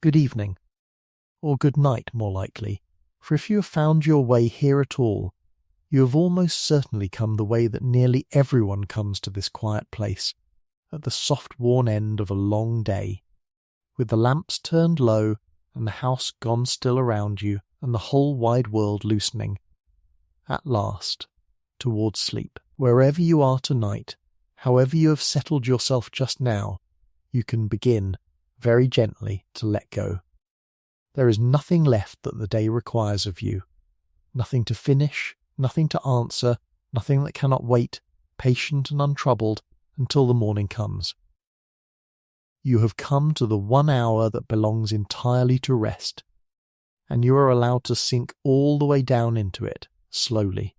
good evening, or good night more likely, for if you have found your way here at all, you have almost certainly come the way that nearly everyone comes to this quiet place, at the soft worn end of a long day, with the lamps turned low and the house gone still around you and the whole wide world loosening, at last, towards sleep. Wherever you are tonight, however you have settled yourself just now, you can begin, very gently, to let go. There is nothing left that the day requires of you, nothing to finish, nothing to answer, nothing that cannot wait, patient and untroubled, until the morning comes. You have come to the 1 hour that belongs entirely to rest, and you are allowed to sink all the way down into it, slowly,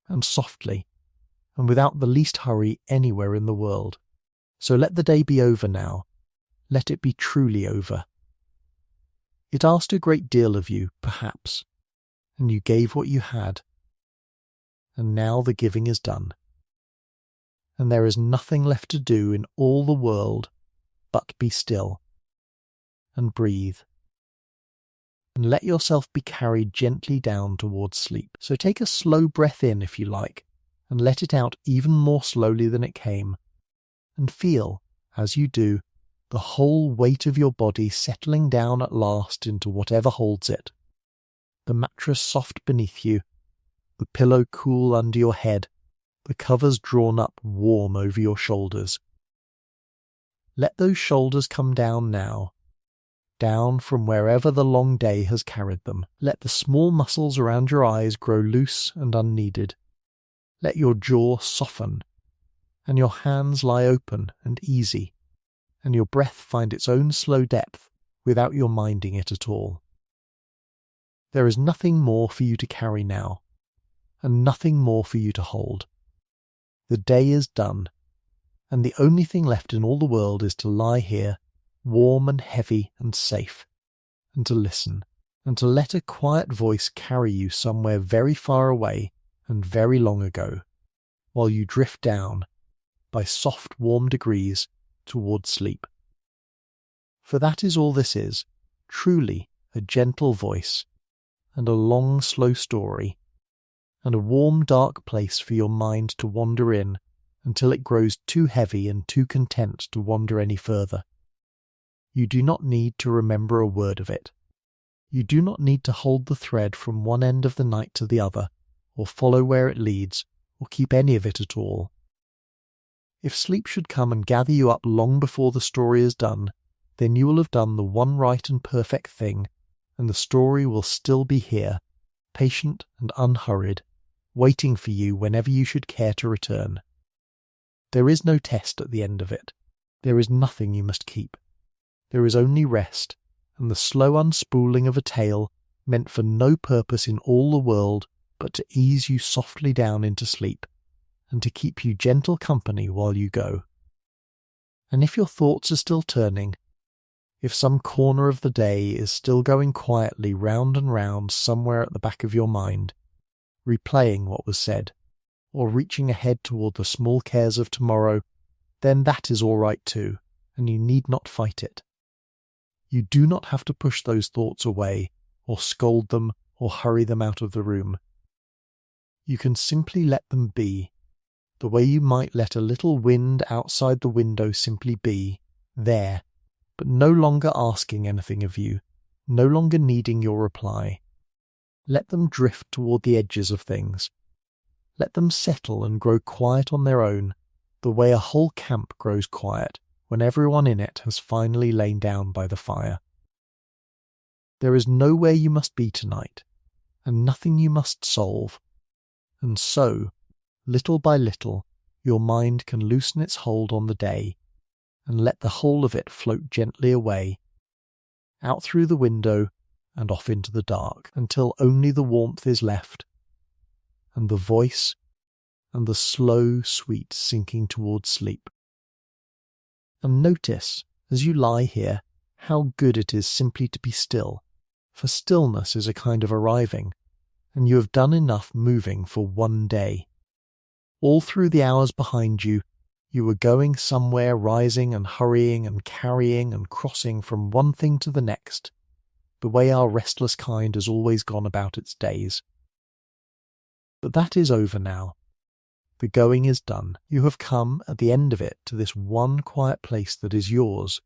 and softly, and without the least hurry anywhere in the world. So let the day be over now. Let it be truly over. It asked a great deal of you, perhaps, and you gave what you had. And now the giving is done. And there is nothing left to do in all the world but be still, and breathe, and let yourself be carried gently down towards sleep. So take a slow breath in if you like, and let it out even more slowly than it came, and feel, as you do, the whole weight of your body settling down at last into whatever holds it, the mattress soft beneath you, the pillow cool under your head, the covers drawn up warm over your shoulders. Let those shoulders come down now, down from wherever the long day has carried them. Let the small muscles around your eyes grow loose and unneeded. Let your jaw soften, and your hands lie open and easy, and your breath find its own slow depth without your minding it at all. There is nothing more for you to carry now, and nothing more for you to hold. The day is done, and the only thing left in all the world is to lie here, warm and heavy and safe, and to listen, and to let a quiet voice carry you somewhere very far away and very long ago, while you drift down, by soft warm degrees, towards sleep. For that is all this is, truly a gentle voice, and a long slow story, and a warm dark place for your mind to wander in until it grows too heavy and too content to wander any further. You do not need to remember a word of it. You do not need to hold the thread from one end of the night to the other, or follow where it leads, or keep any of it at all. If sleep should come and gather you up long before the story is done, then you will have done the one right and perfect thing, and the story will still be here, patient and unhurried, waiting for you whenever you should care to return. There is no test at the end of it. There is nothing you must keep. There is only rest, and the slow unspooling of a tale meant for no purpose in all the world but to ease you softly down into sleep, and to keep you gentle company while you go. And if your thoughts are still turning, if some corner of the day is still going quietly round and round somewhere at the back of your mind, replaying what was said, or reaching ahead toward the small cares of tomorrow, then that is all right too, and you need not fight it. You do not have to push those thoughts away, or scold them, or hurry them out of the room. You can simply let them be, the way you might let a little wind outside the window simply be, there, but no longer asking anything of you, no longer needing your reply. Let them drift toward the edges of things. Let them settle and grow quiet on their own, the way a whole camp grows quiet when everyone in it has finally lain down by the fire. There is nowhere you must be tonight, and nothing you must solve, and so, little by little, your mind can loosen its hold on the day, and let the whole of it float gently away, out through the window and off into the dark, until only the warmth is left, and the voice, and the slow, sweet sinking towards sleep. And notice, as you lie here, how good it is simply to be still, for stillness is a kind of arriving, and you have done enough moving for one day. All through the hours behind you, You were going somewhere, rising and hurrying and carrying and crossing from one thing to the next, the way our restless kind has always gone about its days. But that is over now. The going is done. You have come at the end of it to this one quiet place that is yours,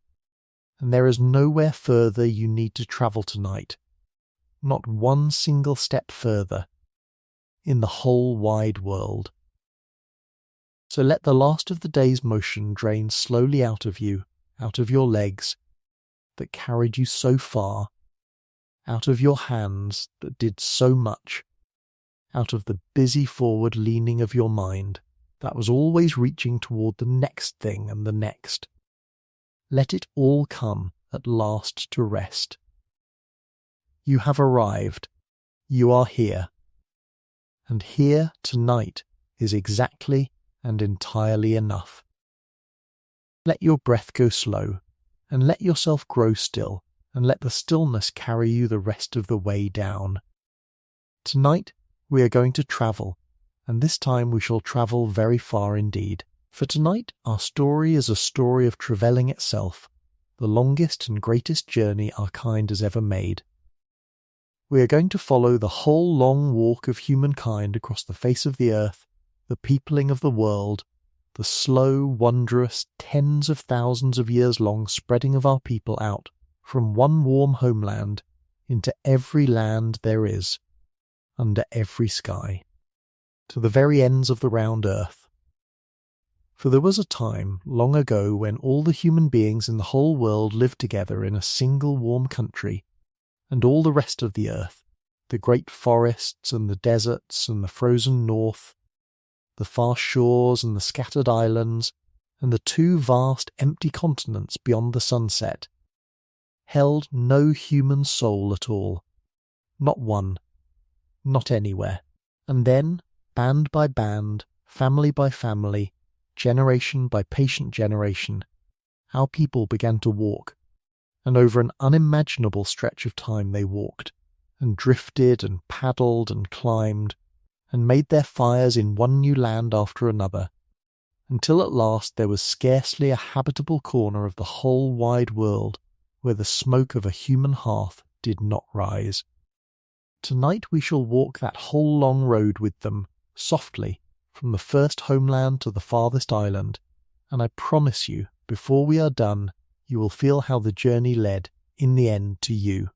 and there is nowhere further you need to travel tonight, not one single step further, in the whole wide world. So let the last of the day's motion drain slowly out of you, out of your legs that carried you so far, out of your hands that did so much, out of the busy forward leaning of your mind that was always reaching toward the next thing and the next. Let it all come at last to rest. You have arrived. You are here. And here tonight is exactly and entirely enough. Let your breath go slow, and let yourself grow still, and let the stillness carry you the rest of the way down. Tonight we are going to travel, and this time we shall travel very far indeed. For tonight our story is a story of travelling itself, the longest and greatest journey our kind has ever made. We are going to follow the whole long walk of humankind across the face of the earth, the peopling of the world, the slow, wondrous, tens of thousands of years long spreading of our people out from one warm homeland into every land there is, under every sky, to the very ends of the round earth. For there was a time long ago when all the human beings in the whole world lived together in a single warm country, and all the rest of the earth, the great forests and the deserts and the frozen north, the far shores and the scattered islands, and the two vast empty continents beyond the sunset, held no human soul at all, not one, not anywhere. And then, band by band, family by family, generation by patient generation, our people began to walk, and over an unimaginable stretch of time they walked, and drifted and paddled and climbed, and made their fires in one new land after another, until at last there was scarcely a habitable corner of the whole wide world where the smoke of a human hearth did not rise. Tonight we shall walk that whole long road with them, softly, from the first homeland to the farthest island, and I promise you, before we are done, you will feel how the journey led, in the end, to you.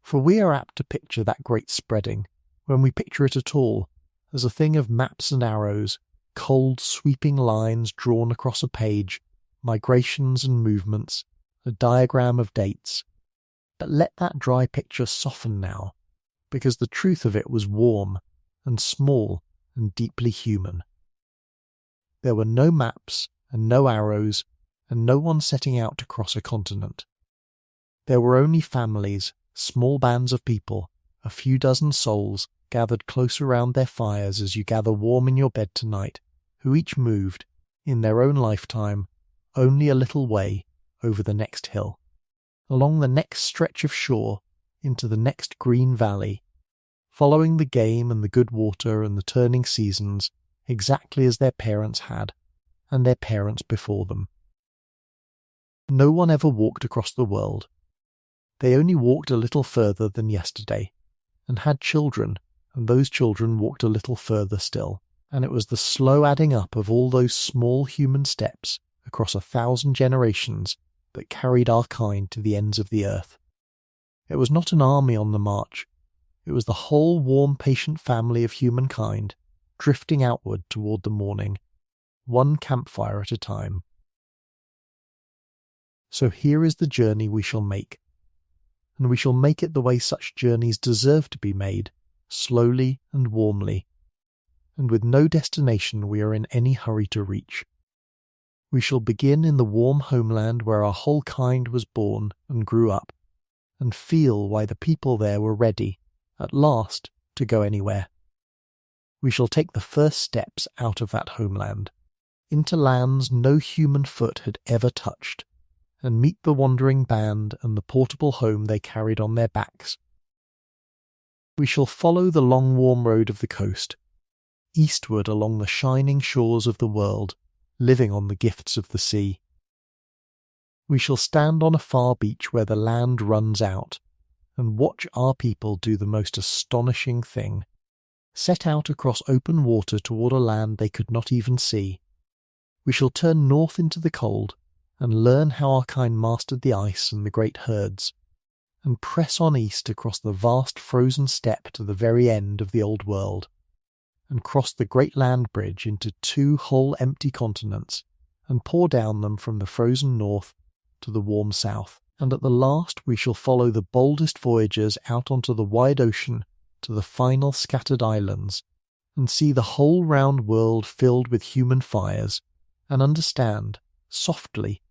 For we are apt to picture that great spreading, when we picture it at all, as a thing of maps and arrows, cold sweeping lines drawn across a page, migrations and movements, a diagram of dates. But let that dry picture soften now, because the truth of it was warm, and small, and deeply human. There were no maps, and no arrows, and no one setting out to cross a continent. There were only families, small bands of people, a few dozen souls, gathered close around their fires as you gather warm in your bed tonight, who each moved, in their own lifetime, only a little way over the next hill, along the next stretch of shore, into the next green valley, following the game and the good water and the turning seasons exactly as their parents had, and their parents before them. No one ever walked across the world. They only walked a little further than yesterday, and had children, and those children walked a little further still, and it was the slow adding up of all those small human steps across 1,000 generations that carried our kind to the ends of the earth. It was not an army on the march. It was the whole warm, patient family of humankind, drifting outward toward the morning, one campfire at a time. So here is the journey we shall make, and we shall make it the way such journeys deserve to be made, slowly and warmly, and with no destination we are in any hurry to reach. We shall begin in the warm homeland where our whole kind was born and grew up, and feel why the people there were ready, at last, to go anywhere. We shall take the first steps out of that homeland, into lands no human foot had ever touched, and meet the wandering band and the portable home they carried on their backs. We shall follow the long warm road of the coast, eastward along the shining shores of the world, living on the gifts of the sea. We shall stand on a far beach where the land runs out, and watch our people do the most astonishing thing: set out across open water toward a land they could not even see. We shall turn north into the cold, and learn how our kind mastered the ice and the great herds, and press on east across the vast frozen steppe to the very end of the old world, and cross the great land bridge into 2 whole empty continents, and pour down them from the frozen north to the warm south. And at the last we shall follow the boldest voyagers out onto the wide ocean to the final scattered islands, and see the whole round world filled with human fires, and understand, softly,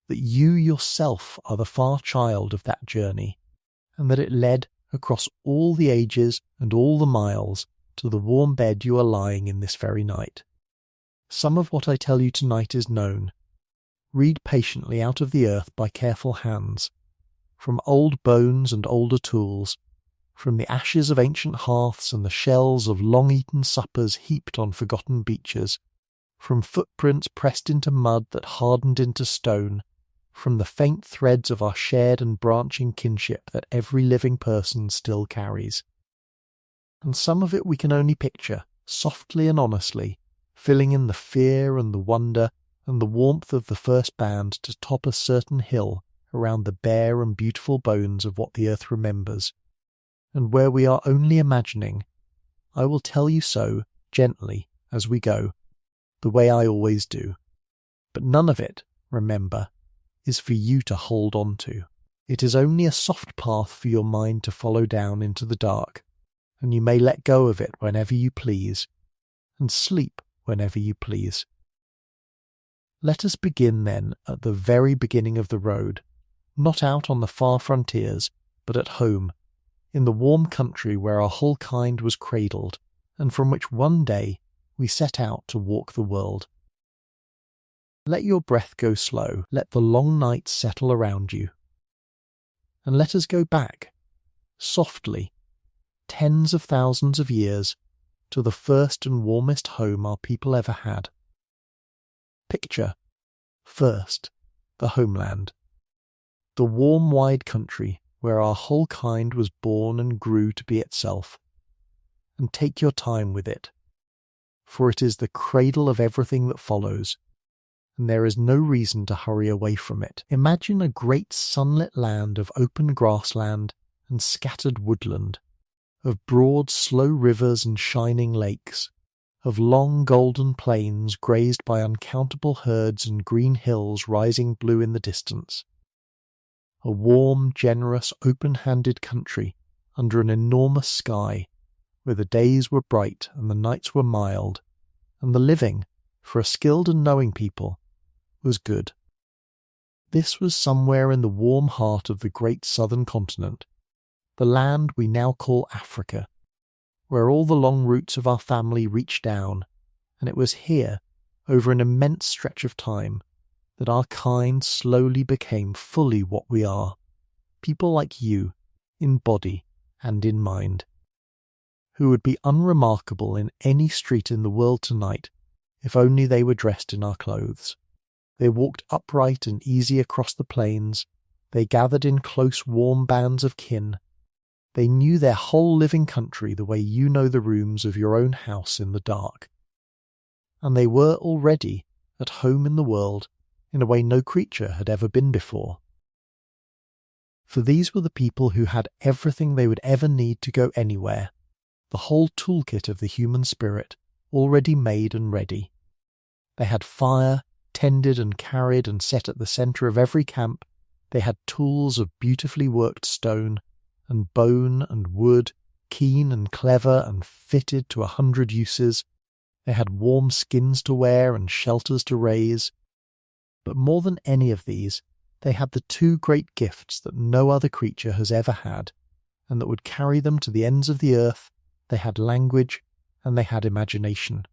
that you yourself are the far child of that journey, and that it led across all the ages and all the miles to the warm bed you are lying in this very night. Some of what I tell you tonight is known. Read patiently out of the earth by careful hands, from old bones and older tools, from the ashes of ancient hearths and the shells of long-eaten suppers heaped on forgotten beaches, from footprints pressed into mud that hardened into stone, from the faint threads of our shared and branching kinship that every living person still carries. And some of it we can only picture, softly and honestly, filling in the fear and the wonder and the warmth of the first band to top a certain hill around the bare and beautiful bones of what the earth remembers, and where we are only imagining. I will tell you so, gently, as we go, the way I always do. But none of it, remember, is for you to hold on to. It is only a soft path for your mind to follow down into the dark, and you may let go of it whenever you please, and sleep whenever you please. Let us begin then at the very beginning of the road, not out on the far frontiers, but at home, in the warm country where our whole kind was cradled, and from which one day we set out to walk the world. Let your breath go slow, let the long nights settle around you, and let us go back, softly, tens of thousands of years, to the first and warmest home our people ever had. Picture, first, the homeland, the warm wide country where our whole kind was born and grew to be itself, and take your time with it, for it is the cradle of everything that follows, and there is no reason to hurry away from it. Imagine a great sunlit land of open grassland and scattered woodland, of broad slow rivers and shining lakes, of long golden plains grazed by uncountable herds and green hills rising blue in the distance. A warm, generous, open-handed country under an enormous sky, where the days were bright and the nights were mild, and the living, for a skilled and knowing people, was good. This was somewhere in the warm heart of the great southern continent, the land we now call Africa, where all the long roots of our family reach down, and it was here, over an immense stretch of time, that our kind slowly became fully what we are, people like you, in body and in mind, who would be unremarkable in any street in the world tonight if only they were dressed in our clothes. They walked upright and easy across the plains, they gathered in close warm bands of kin, they knew their whole living country the way you know the rooms of your own house in the dark. And they were already at home in the world in a way no creature had ever been before. For these were the people who had everything they would ever need to go anywhere, the whole toolkit of the human spirit, already made and ready. They had fire, tended and carried and set at the centre of every camp. They had tools of beautifully worked stone, and bone and wood, keen and clever and fitted to 100 uses. They had warm skins to wear and shelters to raise. But more than any of these, they had the 2 great gifts that no other creature has ever had, and that would carry them to the ends of the earth. They had language, and they had imagination.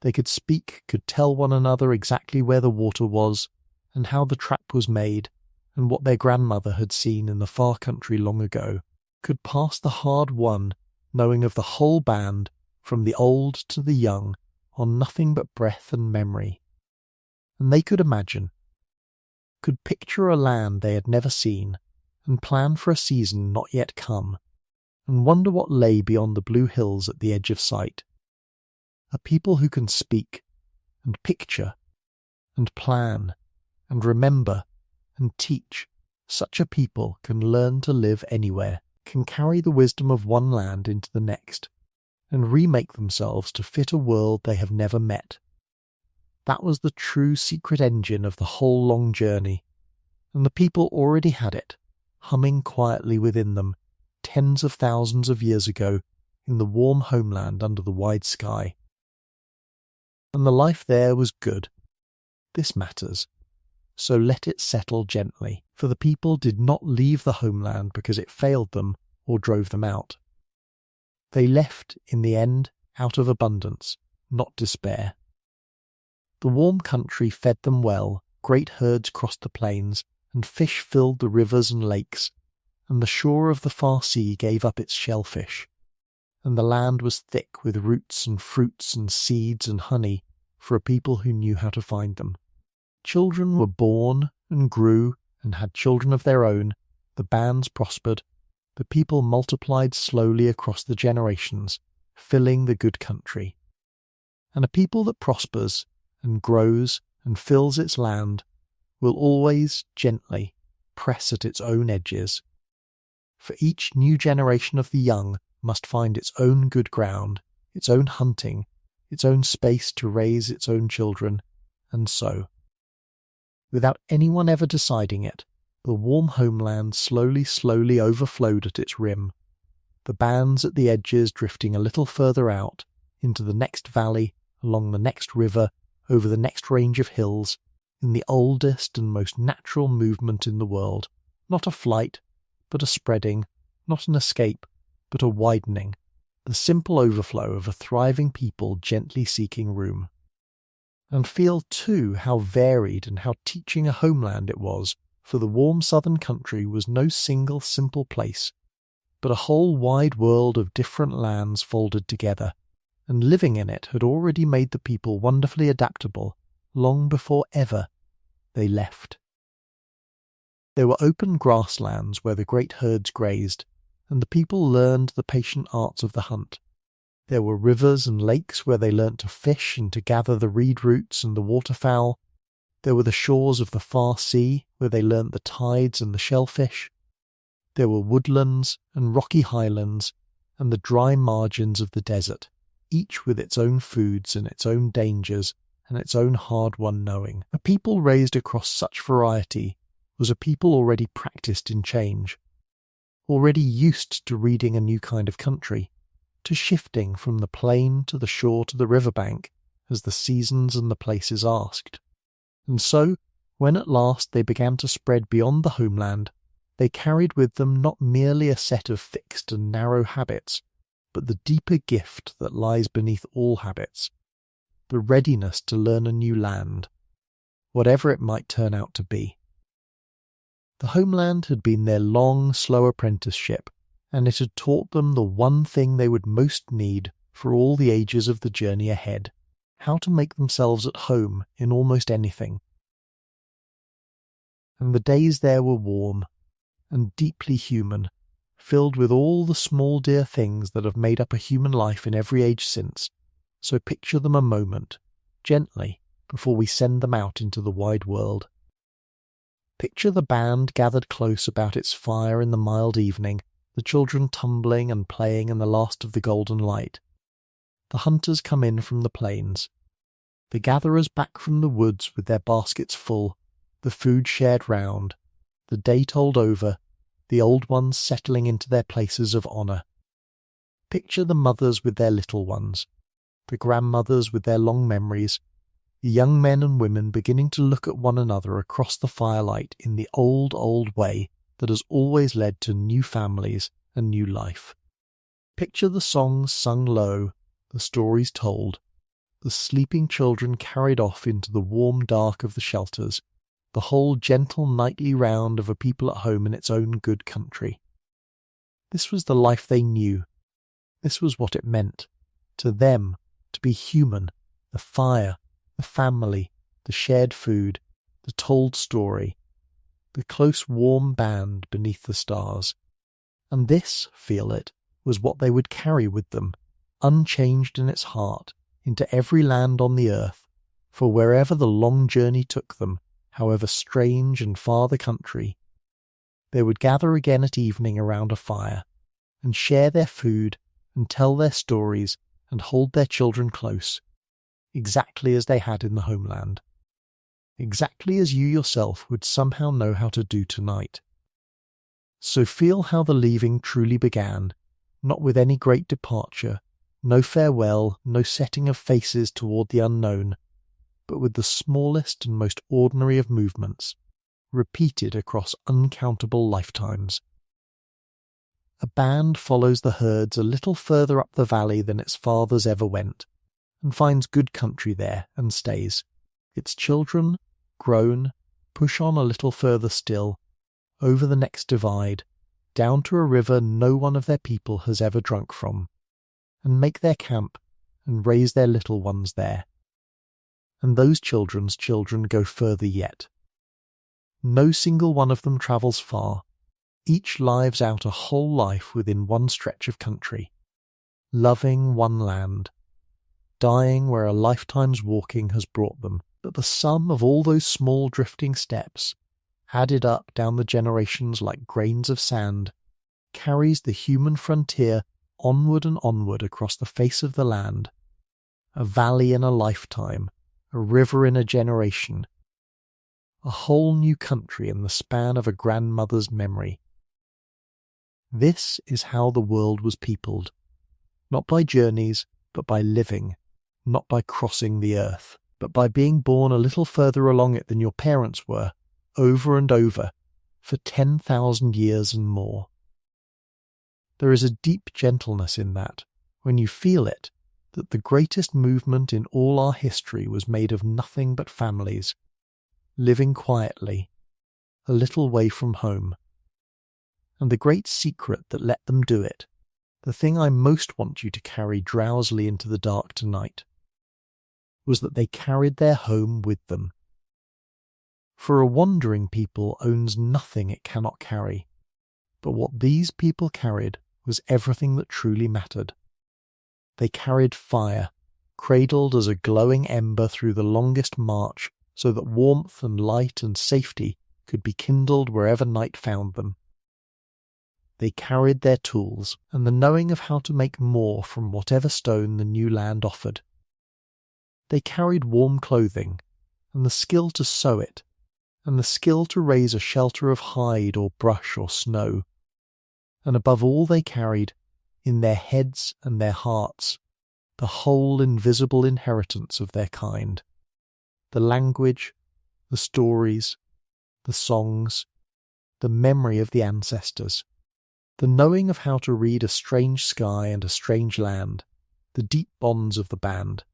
They could speak, could tell one another exactly where the water was, and how the trap was made, and what their grandmother had seen in the far country long ago, could pass the hard won, knowing of the whole band, from the old to the young, on nothing but breath and memory. and they could imagine, could picture a land they had never seen, and plan for a season not yet come, and wonder what lay beyond the blue hills at the edge of sight. A people who can speak, and picture, and plan, and remember, and teach. Such a people can learn to live anywhere, can carry the wisdom of one land into the next, and remake themselves to fit a world they have never met. That was the true secret engine of the whole long journey, and the people already had it, humming quietly within them, tens of thousands of years ago, in the warm homeland under the wide sky. And the life there was good. This matters. So let it settle gently, for the people did not leave the homeland because it failed them or drove them out. They left, in the end, out of abundance, not despair. The warm country fed them well, great herds crossed the plains, and fish filled the rivers and lakes, and the shore of the far sea gave up its shellfish, and the land was thick with roots and fruits and seeds and honey for a people who knew how to find them. Children were born and grew and had children of their own, the bands prospered, the people multiplied slowly across the generations, filling the good country. And a people that prospers and grows and fills its land will always, gently, press at its own edges. For each new generation of the young must find its own good ground, its own hunting, its own space to raise its own children, and so. Without anyone ever deciding it, the warm homeland slowly overflowed at its rim, the bands at the edges drifting a little further out, into the next valley, along the next river, over the next range of hills, in the oldest and most natural movement in the world, not a flight, but a spreading, not an escape, but a widening, the simple overflow of a thriving people gently seeking room. And feel, too, how varied and how teaching a homeland it was, for the warm southern country was no single simple place, but a whole wide world of different lands folded together, and living in it had already made the people wonderfully adaptable, long before ever they left. There were open grasslands where the great herds grazed, and the people learned the patient arts of the hunt. There were rivers and lakes where they learnt to fish and to gather the reed roots and the waterfowl. There were the shores of the far sea where they learnt the tides and the shellfish. There were woodlands and rocky highlands and the dry margins of the desert, each with its own foods and its own dangers and its own hard-won knowing. A people raised across such variety was a people already practised in change, already used to reading a new kind of country, to shifting from the plain to the shore to the riverbank as the seasons and the places asked. And so, when at last they began to spread beyond the homeland, they carried with them not merely a set of fixed and narrow habits, but the deeper gift that lies beneath all habits, the readiness to learn a new land, whatever it might turn out to be. The homeland had been their long, slow apprenticeship, and it had taught them the one thing they would most need for all the ages of the journey ahead, how to make themselves at home in almost anything. And the days there were warm, and deeply human, filled with all the small dear things that have made up a human life in every age since, so picture them a moment, gently, before we send them out into the wide world. Picture the band gathered close about its fire in the mild evening, the children tumbling and playing in the last of the golden light. The hunters come in from the plains, the gatherers back from the woods with their baskets full, the food shared round, the day told over, the old ones settling into their places of honour. Picture the mothers with their little ones, the grandmothers with their long memories, the young men and women beginning to look at one another across the firelight in the old way that has always led to new families and new life. Picture the songs sung low, the stories told, the sleeping children carried off into the warm dark of the shelters, the whole gentle nightly round of a people at home in its own good country. This was the life they knew. This was what it meant, to them, to be human, the fire, the family, the shared food, the told story, the close warm band beneath the stars. And this, feel it, was what they would carry with them, unchanged in its heart, into every land on the earth, for wherever the long journey took them, however strange and far the country, they would gather again at evening around a fire, and share their food, and tell their stories, and hold their children close, exactly as they had in the homeland, exactly as you yourself would somehow know how to do tonight. So feel how the leaving truly began, not with any great departure, no farewell, no setting of faces toward the unknown, but with the smallest and most ordinary of movements, repeated across uncountable lifetimes. A band follows the herds a little further up the valley than its fathers ever went, and finds good country there and stays. Its children, grown, push on a little further still, over the next divide, down to a river no one of their people has ever drunk from, and make their camp and raise their little ones there. And those children's children go further yet. No single one of them travels far. Each lives out a whole life within one stretch of country, loving one land, dying where a lifetime's walking has brought them. But the sum of all those small drifting steps, added up down the generations like grains of sand, carries the human frontier onward and onward across the face of the land, a valley in a lifetime, a river in a generation, a whole new country in the span of a grandmother's memory. This is how the world was peopled, not by journeys, but by living, not by crossing the earth, but by being born a little further along it than your parents were, over and over, for 10,000 years and more. There is a deep gentleness in that, when you feel it, that the greatest movement in all our history was made of nothing but families, living quietly, a little way from home. And the great secret that let them do it, the thing I most want you to carry drowsily into the dark tonight, was that they carried their home with them. For a wandering people owns nothing it cannot carry, but what these people carried was everything that truly mattered. They carried fire, cradled as a glowing ember through the longest march, so that warmth and light and safety could be kindled wherever night found them. They carried their tools, and the knowing of how to make more from whatever stone the new land offered. They carried warm clothing, and the skill to sew it, and the skill to raise a shelter of hide or brush or snow. And above all they carried, in their heads and their hearts, the whole invisible inheritance of their kind, the language, the stories, the songs, the memory of the ancestors, the knowing of how to read a strange sky and a strange land, the deep bonds of the band.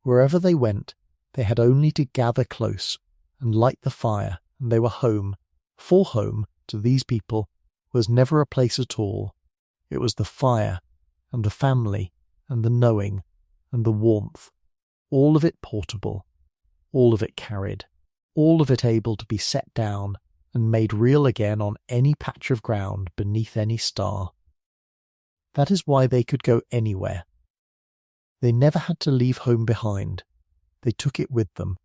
Wherever they went, they had only to gather close and light the fire, and they were home. For home, to these people, was never a place at all. It was the fire, and the family, and the knowing, and the warmth, all of it portable, all of it carried, all of it able to be set down and made real again on any patch of ground beneath any star. That is why they could go anywhere. They never had to leave home behind. They took it with them,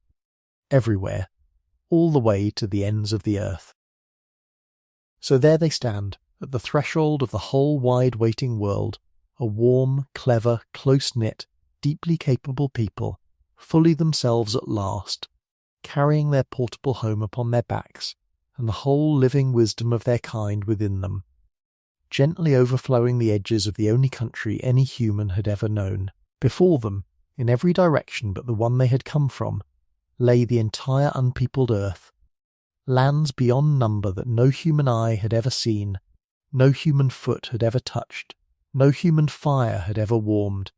everywhere, all the way to the ends of the earth. So there they stand, at the threshold of the whole wide waiting world, a warm, clever, close-knit, deeply capable people, fully themselves at last, carrying their portable home upon their backs, and the whole living wisdom of their kind within them, gently overflowing the edges of the only country any human had ever known. Before them, in every direction but the one they had come from, lay the entire unpeopled earth, lands beyond number that no human eye had ever seen, no human foot had ever touched, no human fire had ever warmed.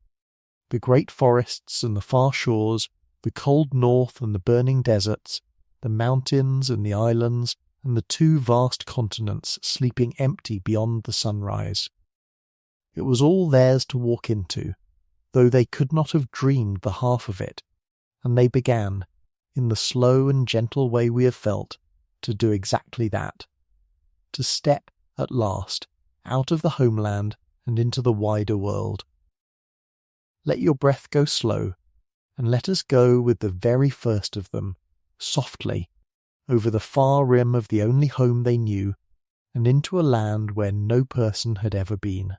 The great forests and the far shores, the cold north and the burning deserts, the mountains and the islands, and the two vast continents sleeping empty beyond the sunrise. It was all theirs to walk into, though they could not have dreamed the half of it, and they began, in the slow and gentle way we have felt, to do exactly that. To step, at last, out of the homeland and into the wider world. Let your breath go slow, and let us go with the very first of them, softly, over the far rim of the only home they knew, and into a land where no person had ever been.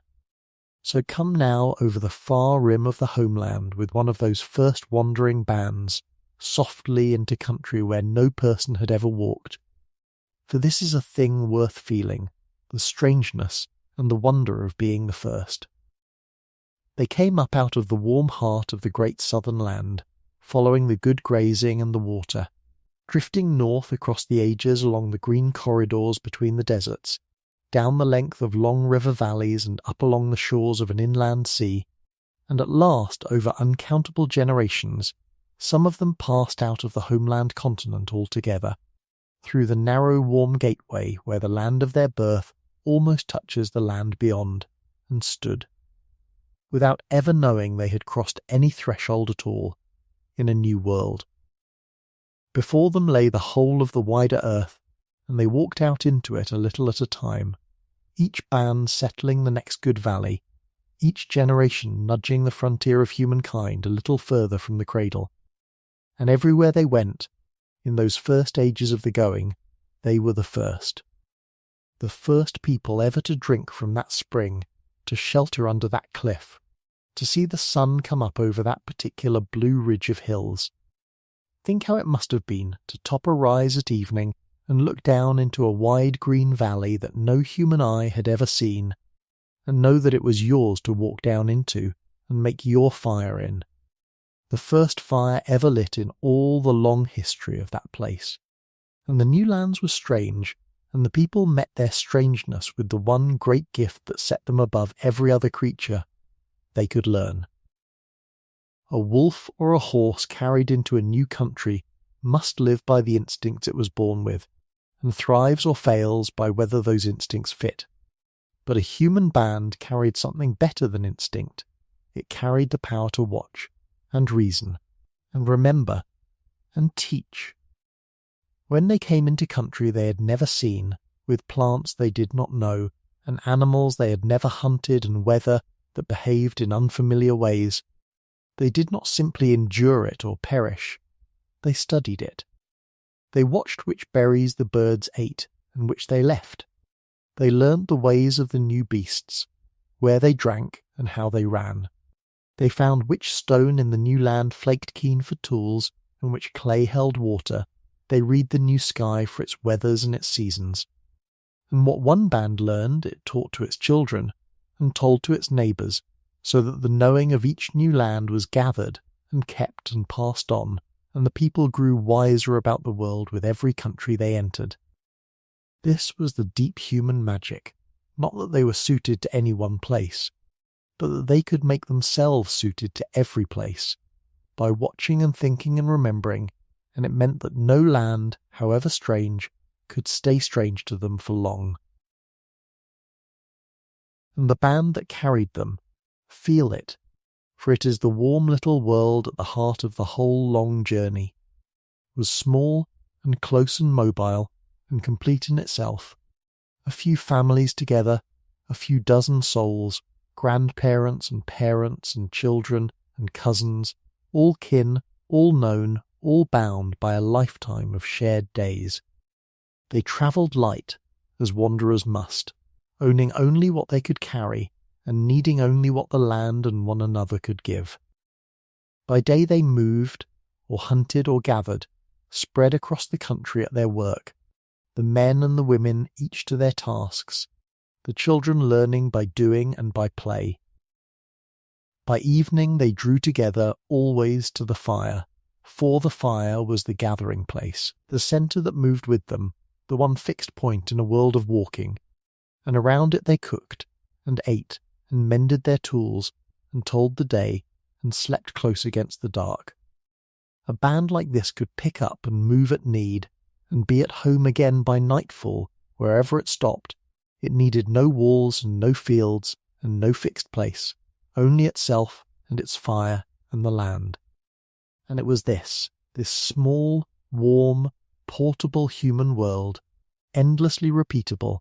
So come now over the far rim of the homeland with one of those first wandering bands, softly into country where no person had ever walked. For this is a thing worth feeling, the strangeness and the wonder of being the first. They came up out of the warm heart of the great southern land, following the good grazing and the water, drifting north across the ages along the green corridors between the deserts, down the length of long river valleys and up along the shores of an inland sea, and at last, over uncountable generations, some of them passed out of the homeland continent altogether, through the narrow warm gateway where the land of their birth almost touches the land beyond, and stood, without ever knowing they had crossed any threshold at all, in a new world. Before them lay the whole of the wider earth, and they walked out into it a little at a time, each band settling the next good valley, each generation nudging the frontier of humankind a little further from the cradle. And everywhere they went, in those first ages of the going, they were the first. The first people ever to drink from that spring, to shelter under that cliff, to see the sun come up over that particular blue ridge of hills. Think how it must have been to top a rise at evening and look down into a wide green valley that no human eye had ever seen, and know that it was yours to walk down into and make your fire in. The first fire ever lit in all the long history of that place. And the new lands were strange, and the people met their strangeness with the one great gift that set them above every other creature. They could learn. A wolf or a horse carried into a new country must live by the instincts it was born with, and thrives or fails by whether those instincts fit. But a human band carried something better than instinct. It carried the power to watch, and reason, and remember, and teach. When they came into country they had never seen, with plants they did not know, and animals they had never hunted, and weather that behaved in unfamiliar ways, they did not simply endure it or perish. They studied it. They watched which berries the birds ate and which they left. They learnt the ways of the new beasts, where they drank and how they ran. They found which stone in the new land flaked keen for tools and which clay held water. They read the new sky for its weathers and its seasons. And what one band learned it taught to its children and told to its neighbours, so that the knowing of each new land was gathered and kept and passed on, and the people grew wiser about the world with every country they entered. This was the deep human magic, not that they were suited to any one place, but that they could make themselves suited to every place, by watching and thinking and remembering, and it meant that no land, however strange, could stay strange to them for long. And the band that carried them, feel it, for it is the warm little world at the heart of the whole long journey, was small and close and mobile and complete in itself. A few families together, a few dozen souls, grandparents and parents and children and cousins, all kin, all known, all bound by a lifetime of shared days. They travelled light, as wanderers must, owning only what they could carry, and needing only what the land and one another could give. By day they moved, or hunted or gathered, spread across the country at their work, the men and the women each to their tasks, the children learning by doing and by play. By evening they drew together always to the fire, for the fire was the gathering place, the centre that moved with them, the one fixed point in a world of walking, and around it they cooked, and ate, and mended their tools, and told the day, and slept close against the dark. A band like this could pick up and move at need, and be at home again by nightfall, wherever it stopped. It needed no walls and no fields, and no fixed place, only itself and its fire and the land. And it was this small, warm, portable human world, endlessly repeatable,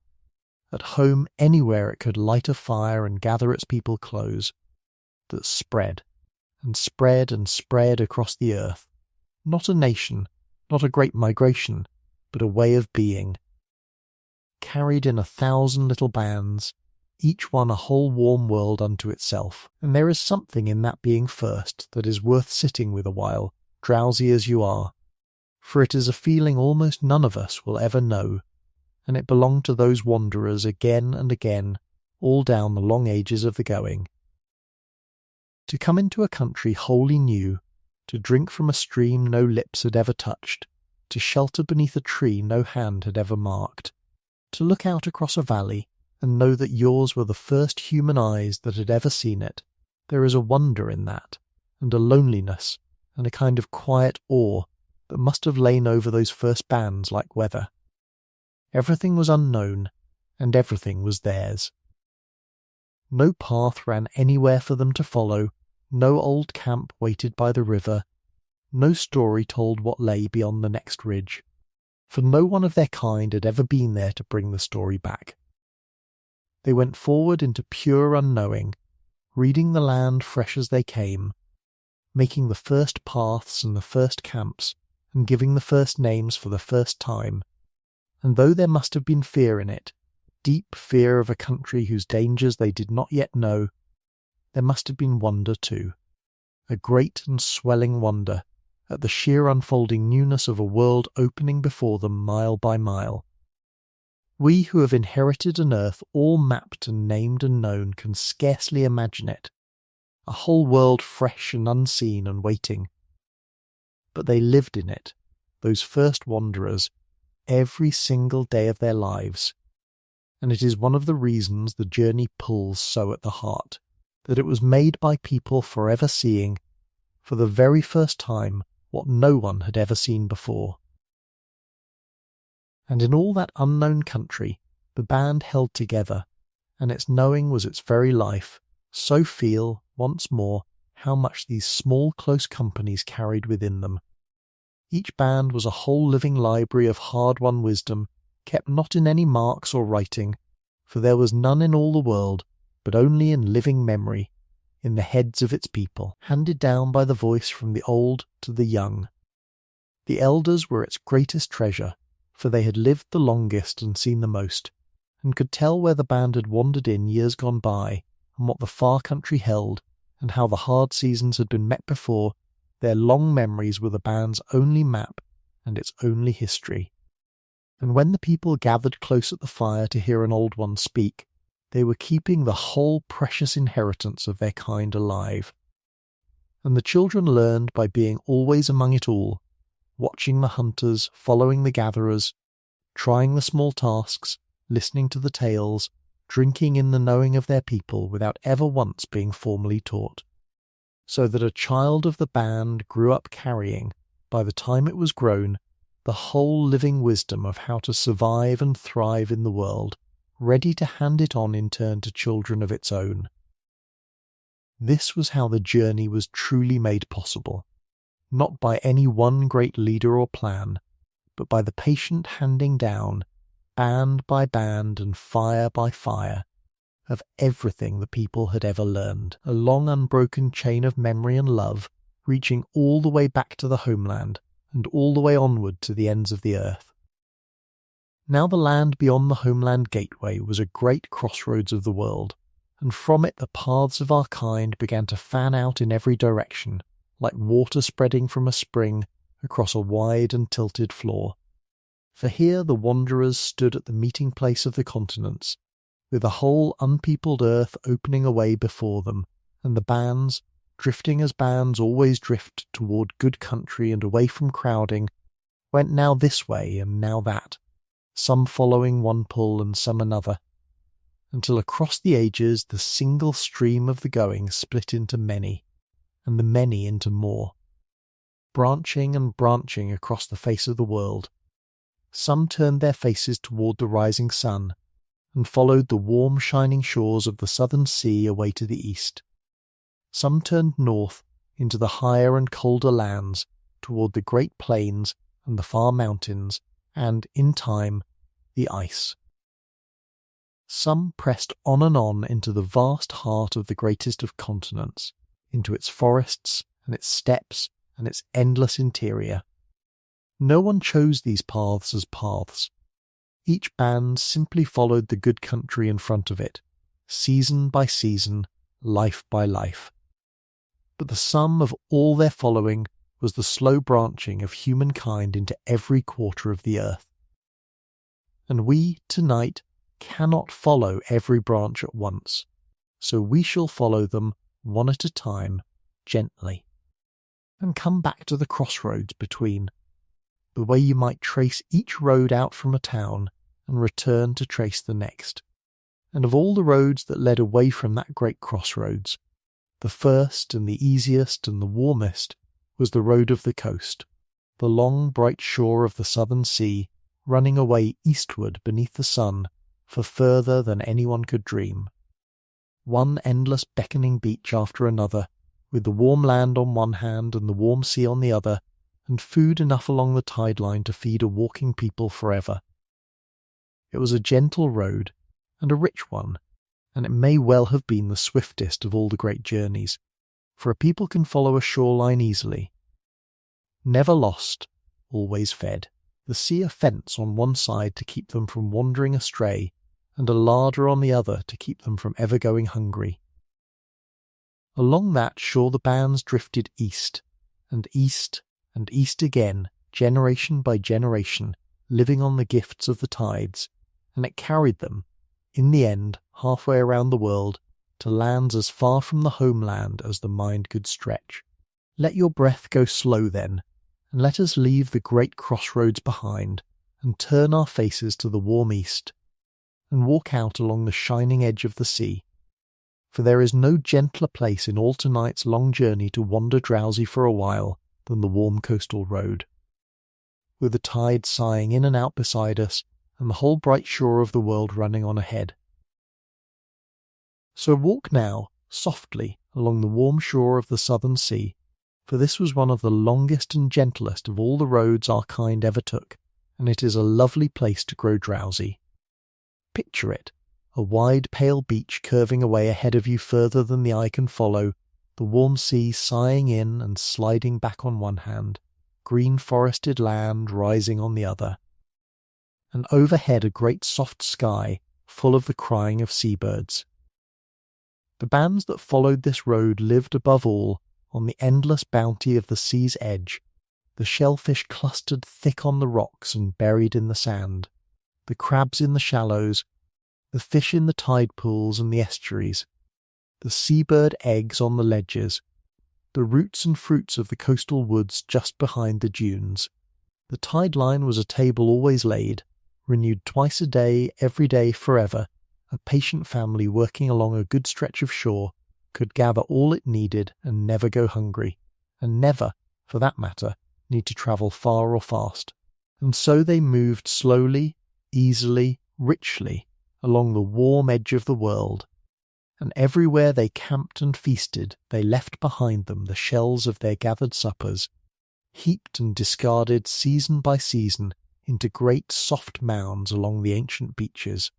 at home anywhere it could light a fire and gather its people close, that spread and spread and spread across the earth. Not a nation, not a great migration, but a way of being. Carried in 1,000 little bands, each one a whole warm world unto itself. And there is something in that being first that is worth sitting with a while, drowsy as you are, for it is a feeling almost none of us will ever know, and it belonged to those wanderers again and again, all down the long ages of the going. To come into a country wholly new, to drink from a stream no lips had ever touched, to shelter beneath a tree no hand had ever marked, to look out across a valley and know that yours were the first human eyes that had ever seen it, there is a wonder in that, and a loneliness, and a kind of quiet awe that must have lain over those first bands like weather. Everything was unknown, and everything was theirs. No path ran anywhere for them to follow, no old camp waited by the river, no story told what lay beyond the next ridge, for no one of their kind had ever been there to bring the story back. They went forward into pure unknowing, reading the land fresh as they came, making the first paths and the first camps, and giving the first names for the first time, and though there must have been fear in it, deep fear of a country whose dangers they did not yet know, there must have been wonder too, a great and swelling wonder at the sheer unfolding newness of a world opening before them mile by mile. We who have inherited an earth all mapped and named and known can scarcely imagine it, a whole world fresh and unseen and waiting. But they lived in it, those first wanderers, every single day of their lives, and it is one of the reasons the journey pulls so at the heart, that it was made by people forever seeing, for the very first time, what no one had ever seen before. And in all that unknown country, the band held together, and its knowing was its very life, so feel, once more, how much these small close companies carried within them. Each band was a whole living library of hard-won wisdom, kept not in any marks or writing, for there was none in all the world, but only in living memory, in the heads of its people, handed down by the voice from the old to the young. The elders were its greatest treasure, for they had lived the longest and seen the most, and could tell where the band had wandered in years gone by, and what the far country held, and how the hard seasons had been met before. Their long memories were the band's only map and its only history. And when the people gathered close at the fire to hear an old one speak, they were keeping the whole precious inheritance of their kind alive. And the children learned by being always among it all, watching the hunters, following the gatherers, trying the small tasks, listening to the tales, drinking in the knowing of their people without ever once being formally taught. So that a child of the band grew up carrying, by the time it was grown, the whole living wisdom of how to survive and thrive in the world, ready to hand it on in turn to children of its own. This was how the journey was truly made possible, not by any one great leader or plan, but by the patient handing down, band by band and fire by fire, of everything the people had ever learned, a long unbroken chain of memory and love, reaching all the way back to the homeland, and all the way onward to the ends of the earth. Now the land beyond the homeland gateway was a great crossroads of the world, and from it the paths of our kind began to fan out in every direction, like water spreading from a spring across a wide and tilted floor. For here the wanderers stood at the meeting place of the continents, with the whole unpeopled earth opening away before them, and the bands, drifting as bands always drift toward good country and away from crowding, went now this way and now that, some following one pull and some another, until across the ages the single stream of the going split into many, and the many into more, branching and branching across the face of the world. Some turned their faces toward the rising sun, and followed the warm shining shores of the southern sea away to the east. Some turned north into the higher and colder lands, toward the great plains and the far mountains, and, in time, the ice. Some pressed on and on into the vast heart of the greatest of continents, into its forests and its steppes and its endless interior. No one chose these paths as paths. Each band simply followed the good country in front of it, season by season, life by life. But the sum of all their following was the slow branching of humankind into every quarter of the earth. And we, tonight, cannot follow every branch at once, so we shall follow them one at a time, gently, and come back to the crossroads between, the way you might trace each road out from a town and return to trace the next. And of all the roads that led away from that great crossroads, the first and the easiest and the warmest was the road of the coast, the long bright shore of the southern sea, running away eastward beneath the sun for further than anyone could dream. One endless beckoning beach after another, with the warm land on one hand and the warm sea on the other, and food enough along the tide line to feed a walking people forever. It was a gentle road, and a rich one, and it may well have been the swiftest of all the great journeys, for a people can follow a shoreline easily. Never lost, always fed. The sea a fence on one side to keep them from wandering astray, and a larder on the other to keep them from ever going hungry. Along that shore the bands drifted east, and east again, generation by generation, living on the gifts of the tides, and it carried them, in the end, halfway around the world, to lands as far from the homeland as the mind could stretch. Let your breath go slow then, and let us leave the great crossroads behind, and turn our faces to the warm east, and walk out along the shining edge of the sea. For there is no gentler place in all tonight's long journey to wander drowsy for a while than the warm coastal road, with the tide sighing in and out beside us, and the whole bright shore of the world running on ahead. So walk now, softly, along the warm shore of the southern sea, for this was one of the longest and gentlest of all the roads our kind ever took, and it is a lovely place to grow drowsy. Picture it, a wide pale beach curving away ahead of you further than the eye can follow, the warm sea sighing in and sliding back on one hand, green forested land rising on the other, and overhead a great soft sky full of the crying of seabirds. The bands that followed this road lived above all on the endless bounty of the sea's edge, the shellfish clustered thick on the rocks and buried in the sand, the crabs in the shallows, the fish in the tide pools and the estuaries, the seabird eggs on the ledges, the roots and fruits of the coastal woods just behind the dunes. The tide line was a table always laid, renewed twice a day, every day, forever. A patient family working along a good stretch of shore could gather all it needed and never go hungry, and never, for that matter, need to travel far or fast. And so they moved slowly, easily, richly, along the warm edge of the world, and everywhere they camped and feasted they left behind them the shells of their gathered suppers, heaped and discarded season by season into great soft mounds along the ancient beaches,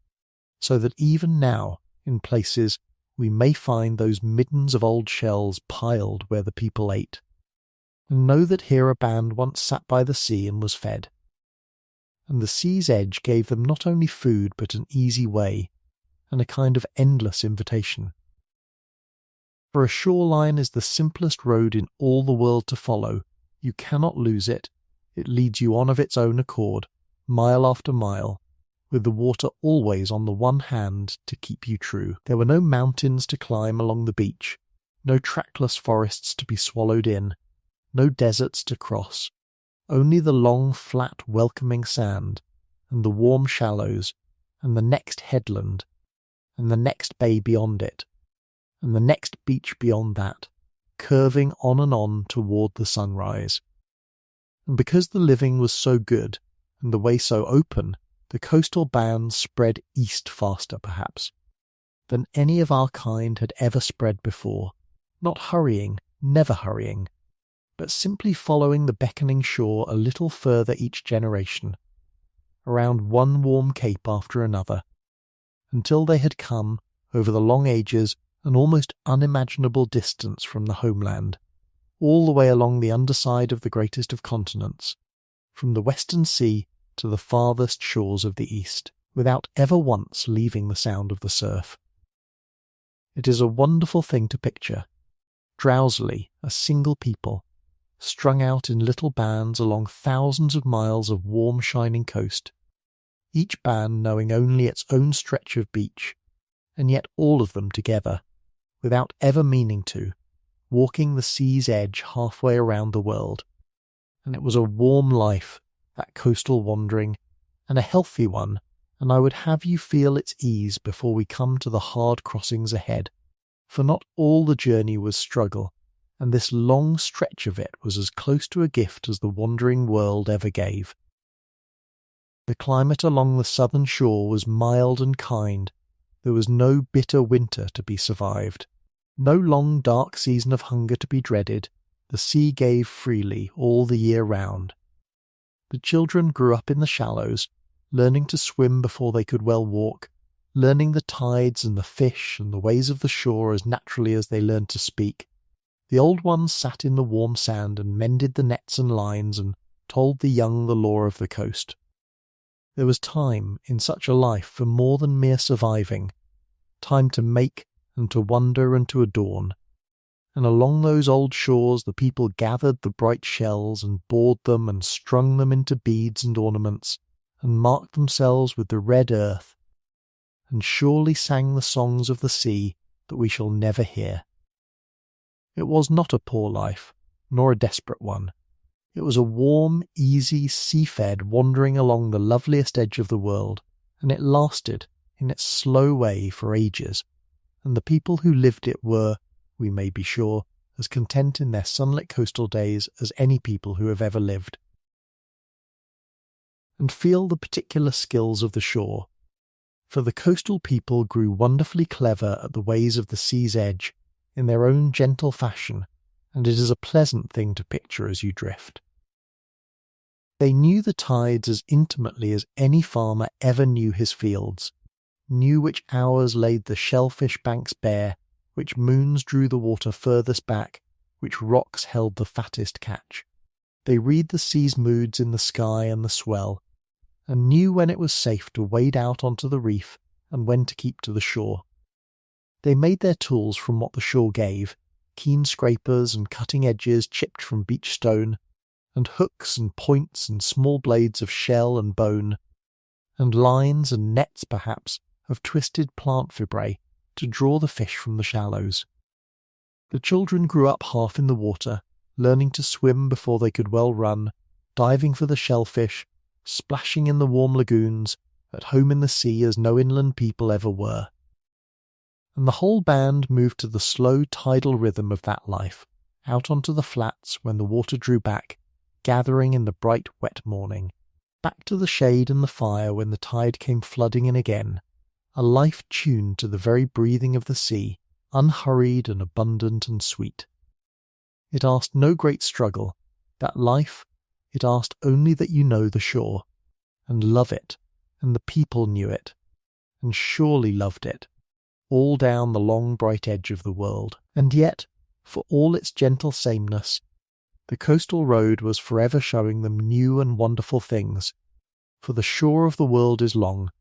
so that even now, in places, we may find those middens of old shells piled where the people ate, and know that here a band once sat by the sea and was fed. And the sea's edge gave them not only food but an easy way, and a kind of endless invitation. For a shoreline is the simplest road in all the world to follow. You cannot lose it. It leads you on of its own accord, mile after mile, with the water always on the one hand to keep you true. There were no mountains to climb along the beach, no trackless forests to be swallowed in, no deserts to cross, only the long, flat, welcoming sand, and the warm shallows, and the next headland, and the next bay beyond it, and the next beach beyond that, curving on and on toward the sunrise. And because the living was so good, and the way so open, the coastal bands spread east faster, perhaps, than any of our kind had ever spread before, not hurrying, never hurrying, but simply following the beckoning shore a little further each generation, around one warm cape after another, until they had come, over the long ages, an almost unimaginable distance from the homeland, all the way along the underside of the greatest of continents, from the western sea to the farthest shores of the east, without ever once leaving the sound of the surf. It is a wonderful thing to picture, drowsily a single people, strung out in little bands along thousands of miles of warm shining coast, each band knowing only its own stretch of beach, and yet all of them together, without ever meaning to, walking the sea's edge halfway around the world. And it was a warm life, that coastal wandering, and a healthy one, and I would have you feel its ease before we come to the hard crossings ahead, for not all the journey was struggle, and this long stretch of it was as close to a gift as the wandering world ever gave. The climate along the southern shore was mild and kind. There was no bitter winter to be survived, no long dark season of hunger to be dreaded. The sea gave freely all the year round. The children grew up in the shallows, learning to swim before they could well walk, learning the tides and the fish and the ways of the shore as naturally as they learned to speak. The old ones sat in the warm sand and mended the nets and lines and told the young the lore of the coast. There was time in such a life for more than mere surviving, time to make and to wonder and to adorn. And along those old shores the people gathered the bright shells and bored them and strung them into beads and ornaments, and marked themselves with the red earth, and surely sang the songs of the sea that we shall never hear. It was not a poor life, nor a desperate one. It was a warm, easy, sea-fed wandering along the loveliest edge of the world, and it lasted, in its slow way, for ages, and the people who lived it were, we may be sure, as content in their sunlit coastal days as any people who have ever lived. And feel the particular skills of the shore, for the coastal people grew wonderfully clever at the ways of the sea's edge, in their own gentle fashion, and it is a pleasant thing to picture as you drift. They knew the tides as intimately as any farmer ever knew his fields, knew which hours laid the shellfish banks bare, which moons drew the water furthest back, which rocks held the fattest catch. They read the sea's moods in the sky and the swell, and knew when it was safe to wade out onto the reef and when to keep to the shore. They made their tools from what the shore gave, keen scrapers and cutting edges chipped from beach stone, and hooks and points and small blades of shell and bone, and lines and nets perhaps of twisted plant fibre to draw the fish from the shallows. The children grew up half in the water, learning to swim before they could well run, diving for the shellfish, splashing in the warm lagoons, at home in the sea as no inland people ever were. And the whole band moved to the slow tidal rhythm of that life, out onto the flats when the water drew back, gathering in the bright wet morning, back to the shade and the fire when the tide came flooding in again, a life tuned to the very breathing of the sea, unhurried and abundant and sweet. It asked no great struggle, that life. It asked only that you know the shore, and love it, and the people knew it, and surely loved it, all down the long bright edge of the world. And yet, for all its gentle sameness, the coastal road was forever showing them new and wonderful things, for the shore of the world is long,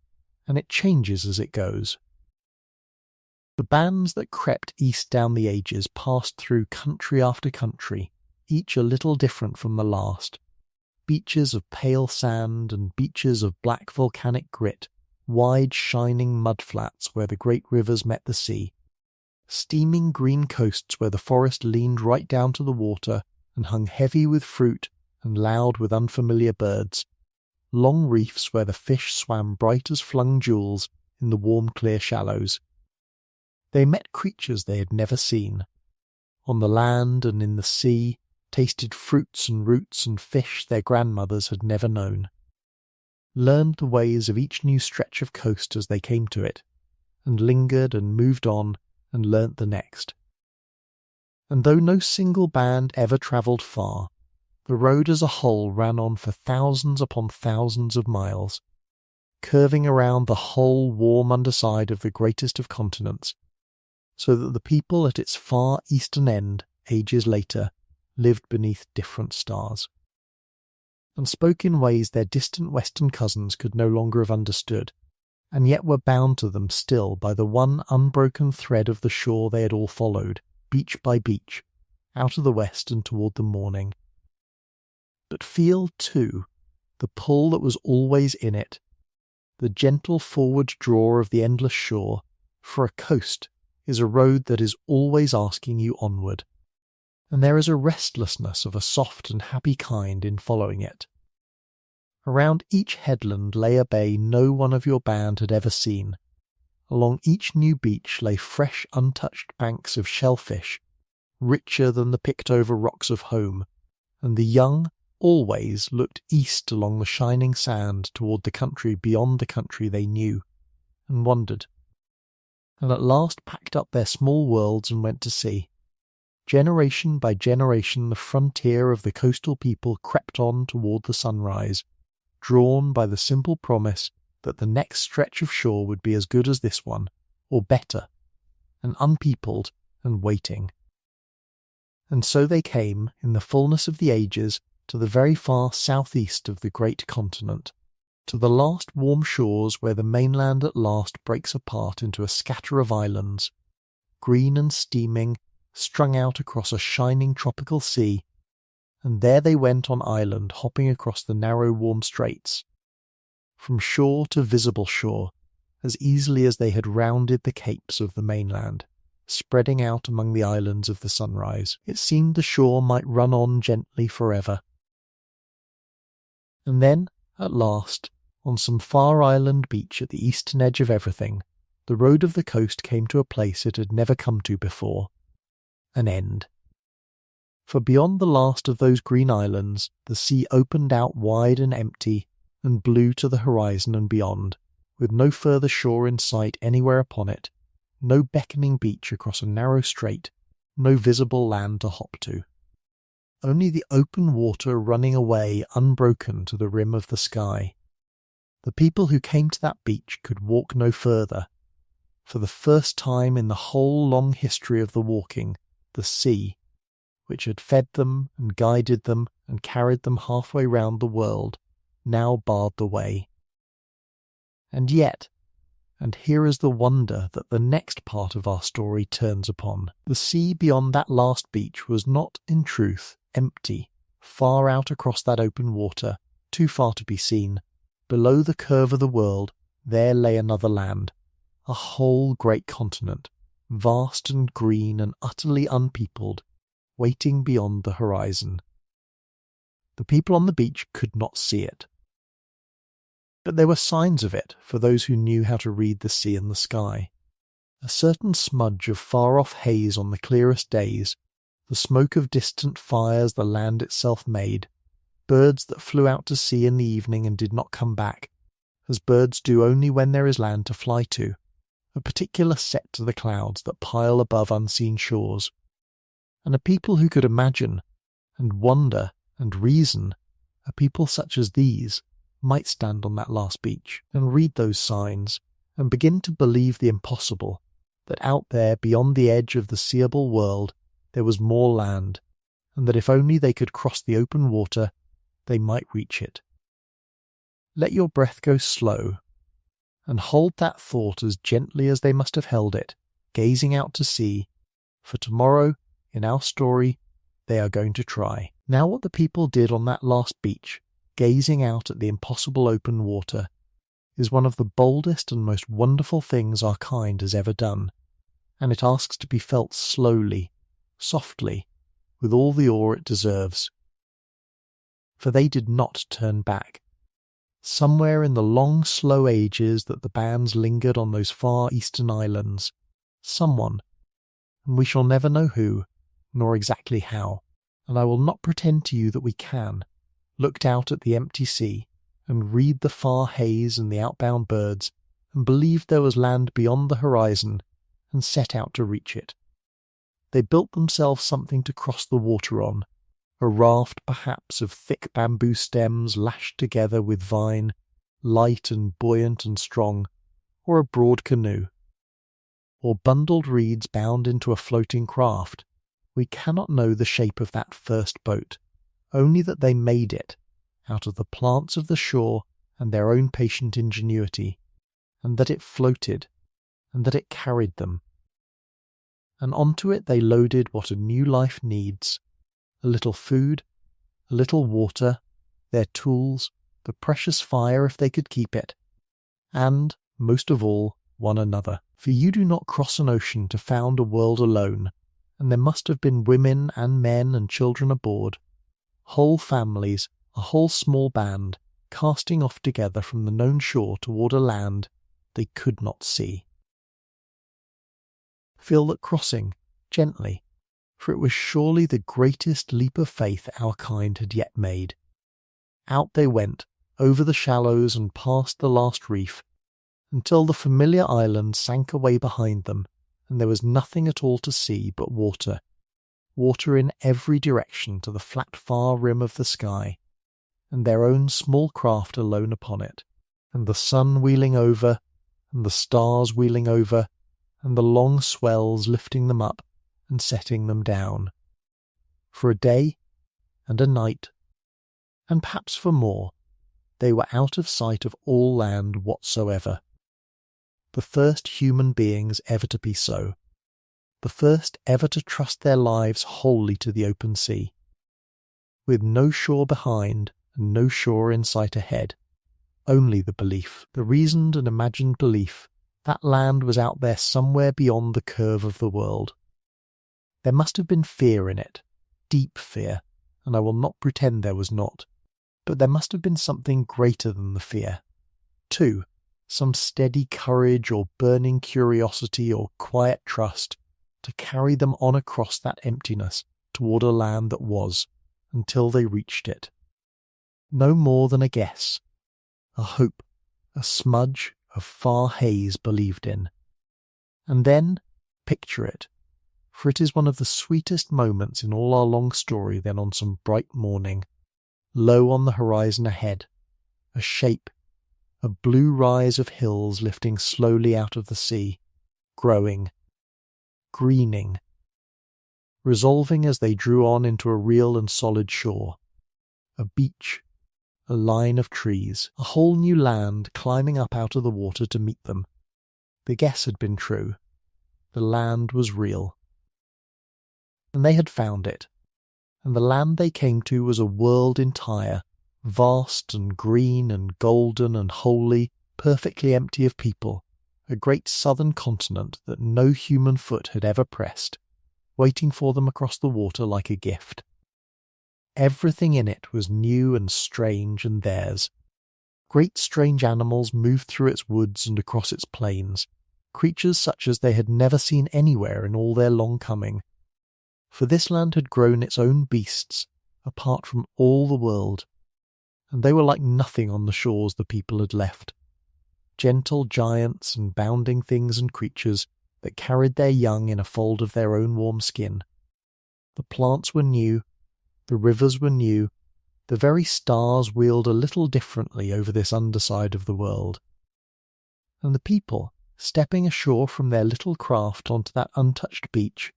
and it changes as it goes. The bands that crept east down the ages passed through country after country, each a little different from the last. Beaches of pale sand and beaches of black volcanic grit, wide shining mudflats where the great rivers met the sea, steaming green coasts where the forest leaned right down to the water and hung heavy with fruit and loud with unfamiliar birds, long reefs where the fish swam bright as flung jewels in the warm clear shallows. They met creatures they had never seen. On the land and in the sea, tasted fruits and roots and fish their grandmothers had never known, learned the ways of each new stretch of coast as they came to it, and lingered and moved on and learnt the next. And though no single band ever travelled far, the road as a whole ran on for thousands upon thousands of miles, curving around the whole warm underside of the greatest of continents, so that the people at its far eastern end, ages later, lived beneath different stars, and spoke in ways their distant western cousins could no longer have understood, and yet were bound to them still by the one unbroken thread of the shore they had all followed, beach by beach, out of the west and toward the morning. But feel, too, the pull that was always in it, the gentle forward draw of the endless shore, for a coast is a road that is always asking you onward, and there is a restlessness of a soft and happy kind in following it. Around each headland lay a bay no one of your band had ever seen. Along each new beach lay fresh untouched banks of shellfish, richer than the picked-over rocks of home, and the young always looked east along the shining sand toward the country beyond the country they knew, and wondered, and at last packed up their small worlds and went to sea. Generation by generation the frontier of the coastal people crept on toward the sunrise, drawn by the simple promise that the next stretch of shore would be as good as this one, or better, and unpeopled and waiting. And so they came, in the fullness of the ages, to the very far southeast of the great continent, to the last warm shores where the mainland at last breaks apart into a scatter of islands, green and steaming, strung out across a shining tropical sea, and there they went on island hopping across the narrow warm straits, from shore to visible shore, as easily as they had rounded the capes of the mainland, spreading out among the islands of the sunrise. It seemed the shore might run on gently forever. And then, at last, on some far island beach at the eastern edge of everything, the road of the coast came to a place it had never come to before, an end. For beyond the last of those green islands, the sea opened out wide and empty, and blue to the horizon and beyond, with no further shore in sight anywhere upon it, no beckoning beach across a narrow strait, no visible land to hop to. Only the open water running away unbroken to the rim of the sky. The people who came to that beach could walk no further. For the first time in the whole long history of the walking, the sea, which had fed them and guided them and carried them halfway round the world, now barred the way. And yet, and here is the wonder that the next part of our story turns upon, the sea beyond that last beach was not, in truth, empty, far out across that open water, too far to be seen. Below the curve of the world, there lay another land, a whole great continent, vast and green and utterly unpeopled, waiting beyond the horizon. The people on the beach could not see it, but there were signs of it for those who knew how to read the sea and the sky. A certain smudge of far-off haze on the clearest days, the smoke of distant fires the land itself made, birds that flew out to sea in the evening and did not come back, as birds do only when there is land to fly to, a particular set to the clouds that pile above unseen shores, and a people who could imagine, and wonder, and reason, a people such as these, might stand on that last beach, and read those signs, and begin to believe the impossible, that out there beyond the edge of the seeable world there was more land, and that if only they could cross the open water, they might reach it. Let your breath go slow, and hold that thought as gently as they must have held it, gazing out to sea, for tomorrow, in our story, they are going to try. Now what the people did on that last beach, gazing out at the impossible open water, is one of the boldest and most wonderful things our kind has ever done, and it asks to be felt slowly, softly, with all the awe it deserves. For they did not turn back. Somewhere in the long, slow ages that the bands lingered on those far eastern islands, someone, and we shall never know who, nor exactly how, and I will not pretend to you that we can, looked out at the empty sea, and read the far haze and the outbound birds, and believed there was land beyond the horizon, and set out to reach it. They built themselves something to cross the water on, a raft perhaps of thick bamboo stems lashed together with vine, light and buoyant and strong, or a broad canoe, or bundled reeds bound into a floating craft. We cannot know the shape of that first boat, only that they made it out of the plants of the shore and their own patient ingenuity, and that it floated, and that it carried them. And onto it they loaded what a new life needs: a little food, a little water, their tools, the precious fire if they could keep it, and, most of all, one another. For you do not cross an ocean to found a world alone, and there must have been women and men and children aboard, whole families, a whole small band, casting off together from the known shore toward a land they could not see. Feel that crossing, gently, for it was surely the greatest leap of faith our kind had yet made. Out they went, over the shallows and past the last reef, until the familiar island sank away behind them, and there was nothing at all to see but water, water in every direction to the flat far rim of the sky, and their own small craft alone upon it, and the sun wheeling over, and the stars wheeling over, and the long swells lifting them up and setting them down. For a day and a night, and perhaps for more, they were out of sight of all land whatsoever. The first human beings ever to be so, the first ever to trust their lives wholly to the open sea, with no shore behind and no shore in sight ahead, only the belief, the reasoned and imagined belief, that land was out there somewhere beyond the curve of the world. There must have been fear in it, deep fear, and I will not pretend there was not, but there must have been something greater than the fear, too, some steady courage or burning curiosity or quiet trust to carry them on across that emptiness toward a land that was, until they reached it. No more than a guess, a hope, a smudge of far haze believed in. And then, picture it, for it is one of the sweetest moments in all our long story then on some bright morning, low on the horizon ahead, a shape, a blue rise of hills lifting slowly out of the sea, growing, greening, resolving as they drew on into a real and solid shore, a beach, a line of trees, a whole new land climbing up out of the water to meet them. The guess had been true. The land was real. And they had found it. And the land they came to was a world entire, vast and green and golden and holy, perfectly empty of people, a great southern continent that no human foot had ever pressed, waiting for them across the water like a gift. Everything in it was new and strange and theirs. Great strange animals moved through its woods and across its plains, creatures such as they had never seen anywhere in all their long coming. For this land had grown its own beasts, apart from all the world, and they were like nothing on the shores the people had left. Gentle giants and bounding things and creatures that carried their young in a fold of their own warm skin. The plants were new, the rivers were new, the very stars wheeled a little differently over this underside of the world. And the people, stepping ashore from their little craft onto that untouched beach,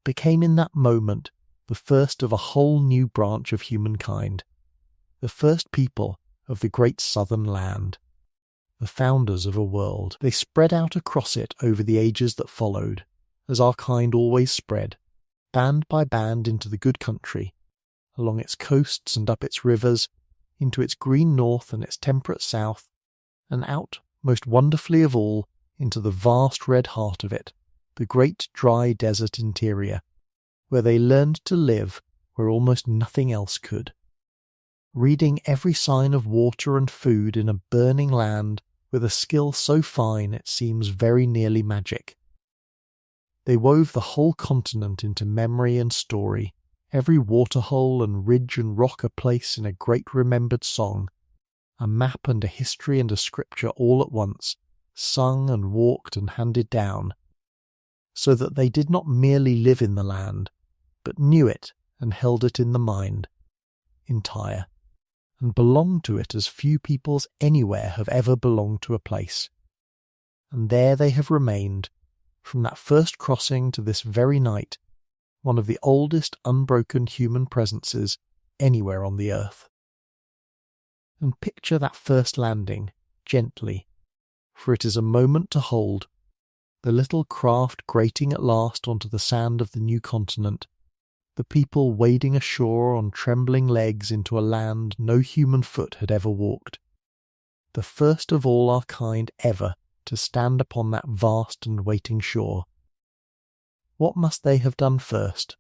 became in that moment the first of a whole new branch of humankind, the first people of the great southern land, the founders of a world. They spread out across it over the ages that followed, as our kind always spread, band by band into the good country, along its coasts and up its rivers, into its green north and its temperate south, and out, most wonderfully of all, into the vast red heart of it, the great dry desert interior, where they learned to live where almost nothing else could, reading every sign of water and food in a burning land with a skill so fine it seems very nearly magic. They wove the whole continent into memory and story, every waterhole and ridge and rock a place in a great remembered song, a map and a history and a scripture all at once, sung and walked and handed down. so that they did not merely live in the land, but knew it and held it in the mind, entire, and belonged to it as few peoples anywhere have ever belonged to a place. And there they have remained, from that first crossing to this very night, one of the oldest unbroken human presences anywhere on the earth. And picture that first landing, gently, for it is a moment to hold, the little craft grating at last onto the sand of the new continent, the people wading ashore on trembling legs into a land no human foot had ever walked, the first of all our kind ever to stand upon that vast and waiting shore. What must they have done first,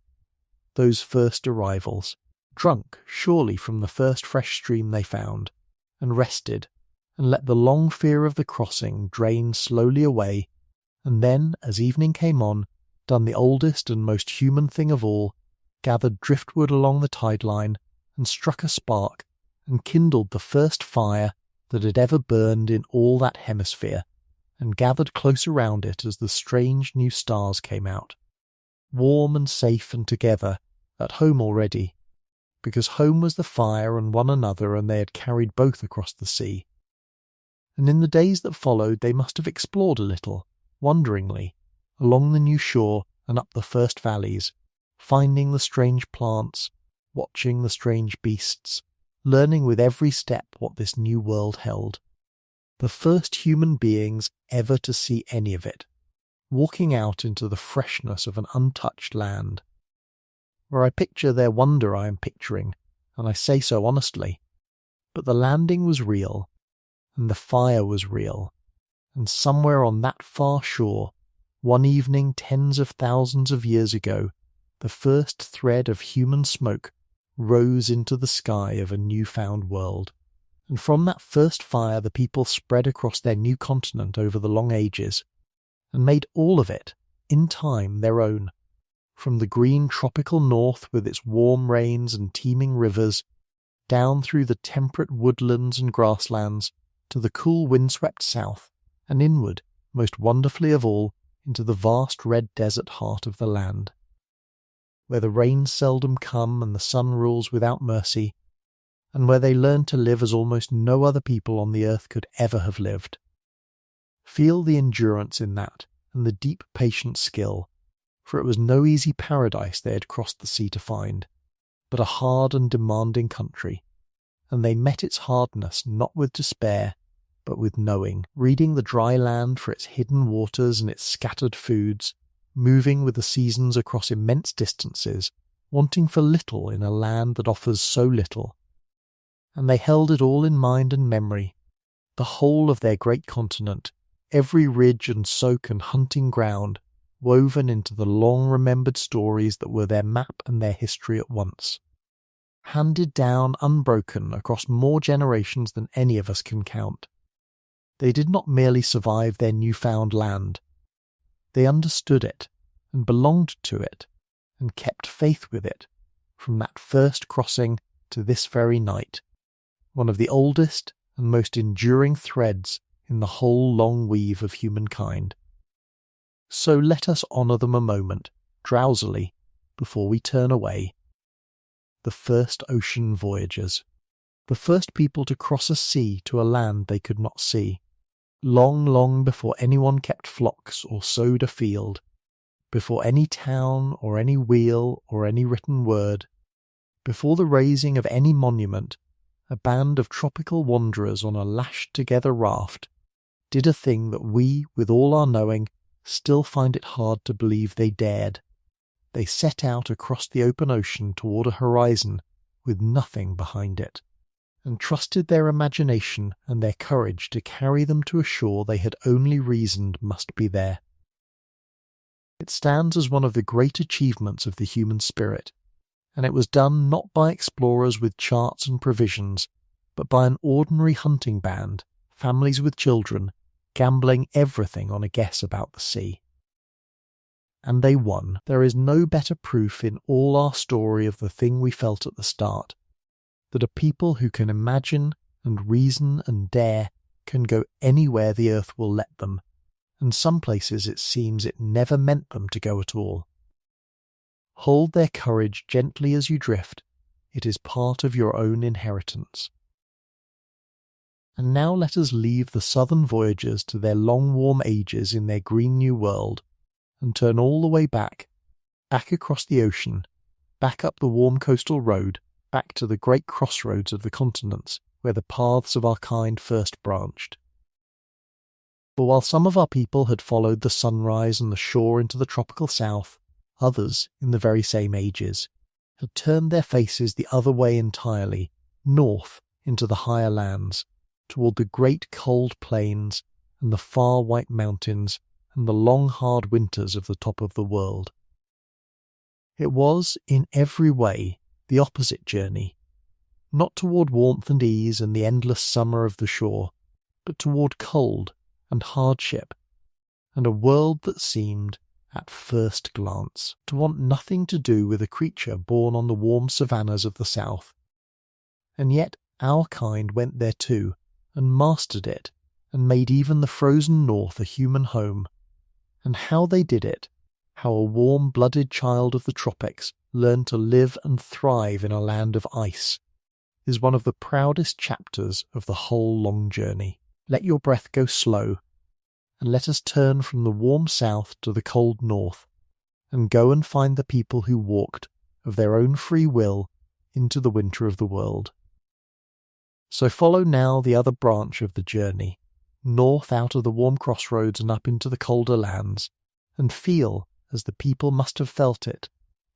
those first arrivals? Drunk, surely, from the first fresh stream they found, and rested, and let the long fear of the crossing drain slowly away, and then, as evening came on, done the oldest and most human thing of all, gathered driftwood along the tide line, and struck a spark, and kindled the first fire that had ever burned in all that hemisphere, and gathered close around it as the strange new stars came out, warm and safe and together, at home already, because home was the fire and one another, and they had carried both across the sea. And in the days that followed they must have explored a little, wonderingly, along the new shore and up the first valleys, finding the strange plants, watching the strange beasts, learning with every step what this new world held. The first human beings ever to see any of it, walking out into the freshness of an untouched land. Where I picture their wonder I am picturing, and I say so honestly, but the landing was real, and the fire was real, and somewhere on that far shore, one evening tens of thousands of years ago, the first thread of human smoke rose into the sky of a new-found world. And from that first fire the people spread across their new continent over the long ages, and made all of it, in time, their own, from the green tropical north with its warm rains and teeming rivers, down through the temperate woodlands and grasslands, to the cool windswept south, and inward, most wonderfully of all, into the vast red desert heart of the land, where the rains seldom come and the sun rules without mercy, and where they learn to live as almost no other people on the earth could ever have lived. Feel the endurance in that, and the deep patient skill, for it was no easy paradise they had crossed the sea to find, but a hard and demanding country, and they met its hardness not with despair, but with knowing, reading the dry land for its hidden waters and its scattered foods, moving with the seasons across immense distances, wanting for little in a land that offers so little. And they held it all in mind and memory, the whole of their great continent, every ridge and soak and hunting ground, woven into the long-remembered stories that were their map and their history at once, handed down unbroken across more generations than any of us can count. They did not merely survive their newfound land. They understood it, and belonged to it, and kept faith with it, from that first crossing to this very night, one of the oldest and most enduring threads in the whole long weave of humankind. So let us honour them a moment, drowsily, before we turn away. The first ocean voyagers, the first people to cross a sea to a land they could not see, long, long before anyone kept flocks or sowed a field, before any town or any wheel or any written word, before the raising of any monument, a band of tropical wanderers on a lashed-together raft did a thing that we, with all our knowing, still find it hard to believe they dared. They set out across the open ocean toward a horizon with nothing behind it, and trusted their imagination and their courage to carry them to a shore they had only reasoned must be there. It stands as one of the great achievements of the human spirit, and it was done not by explorers with charts and provisions, but by an ordinary hunting band, families with children, gambling everything on a guess about the sea. And they won. There is no better proof in all our story of the thing we felt at the start, that a people who can imagine and reason and dare can go anywhere the earth will let them, and some places it seems it never meant them to go at all. Hold their courage gently as you drift. It is part of your own inheritance. And now let us leave the southern voyagers to their long warm ages in their green new world, and turn all the way back across the ocean, back up the warm coastal road, back to the great crossroads of the continents where the paths of our kind first branched. For while some of our people had followed the sunrise and the shore into the tropical south, others, in the very same ages, had turned their faces the other way entirely, north into the higher lands, toward the great cold plains and the far white mountains and the long hard winters of the top of the world. It was, in every way, the opposite journey, not toward warmth and ease and the endless summer of the shore, but toward cold and hardship, and a world that seemed, at first glance, to want nothing to do with a creature born on the warm savannas of the south. And yet our kind went there too, and mastered it, and made even the frozen north a human home. And how they did it, how a warm-blooded child of the tropics learned to live and thrive in a land of ice, is one of the proudest chapters of the whole long journey. Let your breath go slow, and let us turn from the warm south to the cold north, and go and find the people who walked, of their own free will, into the winter of the world. So follow now the other branch of the journey, north out of the warm crossroads and up into the colder lands, and feel, as the people must have felt it,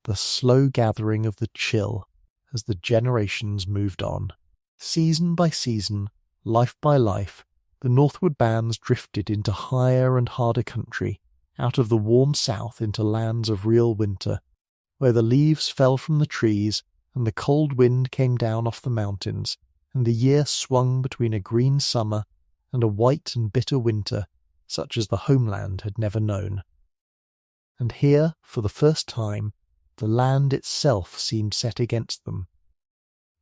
the slow gathering of the chill as the generations moved on. Season by season, life by life, the northward bands drifted into higher and harder country, out of the warm south into lands of real winter, where the leaves fell from the trees and the cold wind came down off the mountains, and the year swung between a green summer and a white and bitter winter, such as the homeland had never known. And here, for the first time, the land itself seemed set against them.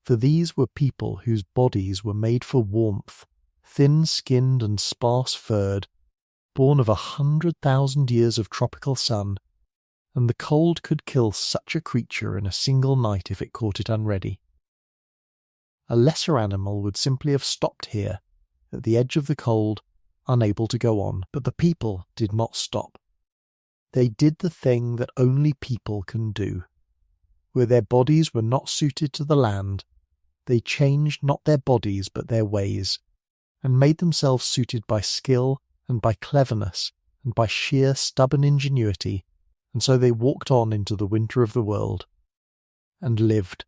For these were people whose bodies were made for warmth, thin-skinned and sparse-furred, born of 100,000 years of tropical sun, and the cold could kill such a creature in a single night if it caught it unready. A lesser animal would simply have stopped here, at the edge of the cold, unable to go on, but the people did not stop. They did the thing that only people can do. Where their bodies were not suited to the land, they changed not their bodies but their ways, and made themselves suited by skill and by cleverness and by sheer stubborn ingenuity, and so they walked on into the winter of the world, and lived,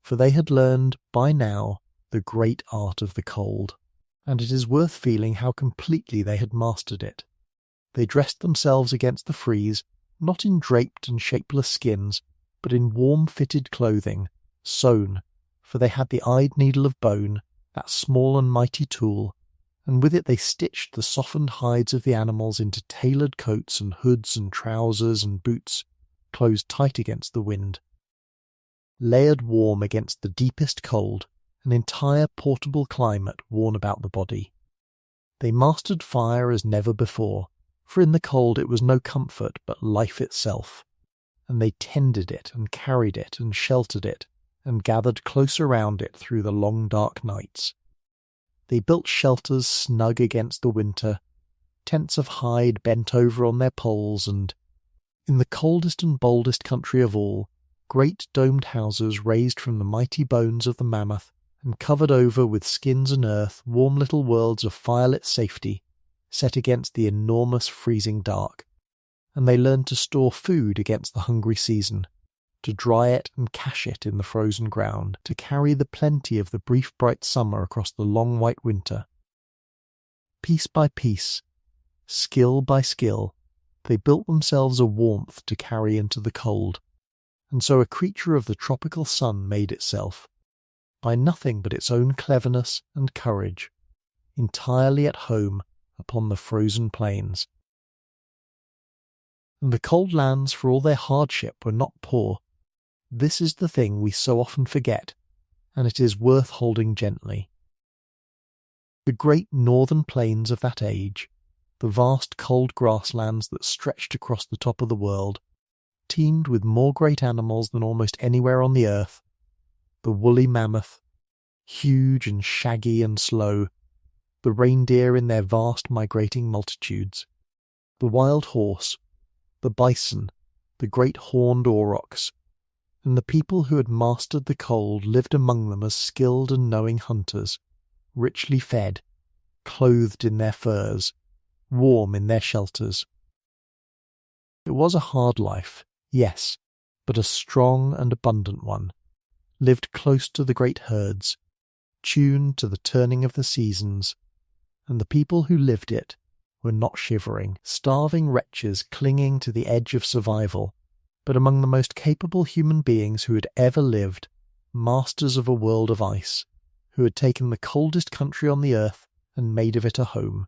for they had learned by now the great art of the cold, and it is worth feeling how completely they had mastered it. They dressed themselves against the freeze, not in draped and shapeless skins, but in warm-fitted clothing, sewn, for they had the eyed needle of bone, that small and mighty tool, and with it they stitched the softened hides of the animals into tailored coats and hoods and trousers and boots, closed tight against the wind. Layered warm against the deepest cold, an entire portable climate worn about the body. They mastered fire as never before, for in the cold it was no comfort but life itself, and they tended it and carried it and sheltered it, and gathered close around it through the long dark nights. They built shelters snug against the winter, tents of hide bent over on their poles, and, in the coldest and boldest country of all, great domed houses raised from the mighty bones of the mammoth, and covered over with skins and earth warm little worlds of firelit safety, set against the enormous freezing dark, and they learned to store food against the hungry season, to dry it and cache it in the frozen ground, to carry the plenty of the brief bright summer across the long white winter. Piece by piece, skill by skill, they built themselves a warmth to carry into the cold, and so a creature of the tropical sun made itself, by nothing but its own cleverness and courage, entirely at home upon the frozen plains. And the cold lands, for all their hardship, were not poor. This is the thing we so often forget, and it is worth holding gently. The great northern plains of that age, the vast cold grasslands that stretched across the top of the world, teemed with more great animals than almost anywhere on the earth. The woolly mammoth, huge and shaggy and slow, the reindeer in their vast migrating multitudes, the wild horse, the bison, the great horned aurochs, and the people who had mastered the cold lived among them as skilled and knowing hunters, richly fed, clothed in their furs, warm in their shelters. It was a hard life, yes, but a strong and abundant one, lived close to the great herds, tuned to the turning of the seasons, and the people who lived it were not shivering, starving wretches clinging to the edge of survival, but among the most capable human beings who had ever lived, masters of a world of ice, who had taken the coldest country on the earth and made of it a home.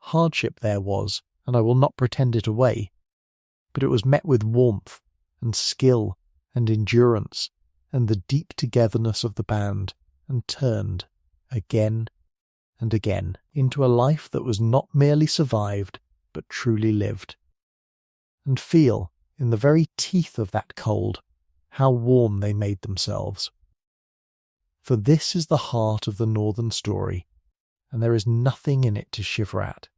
Hardship there was, and I will not pretend it away, but it was met with warmth and skill and endurance and the deep togetherness of the band, and turned, again and again, into a life that was not merely survived, but truly lived. And feel, in the very teeth of that cold, how warm they made themselves. For this is the heart of the northern story, and there is nothing in it to shiver at,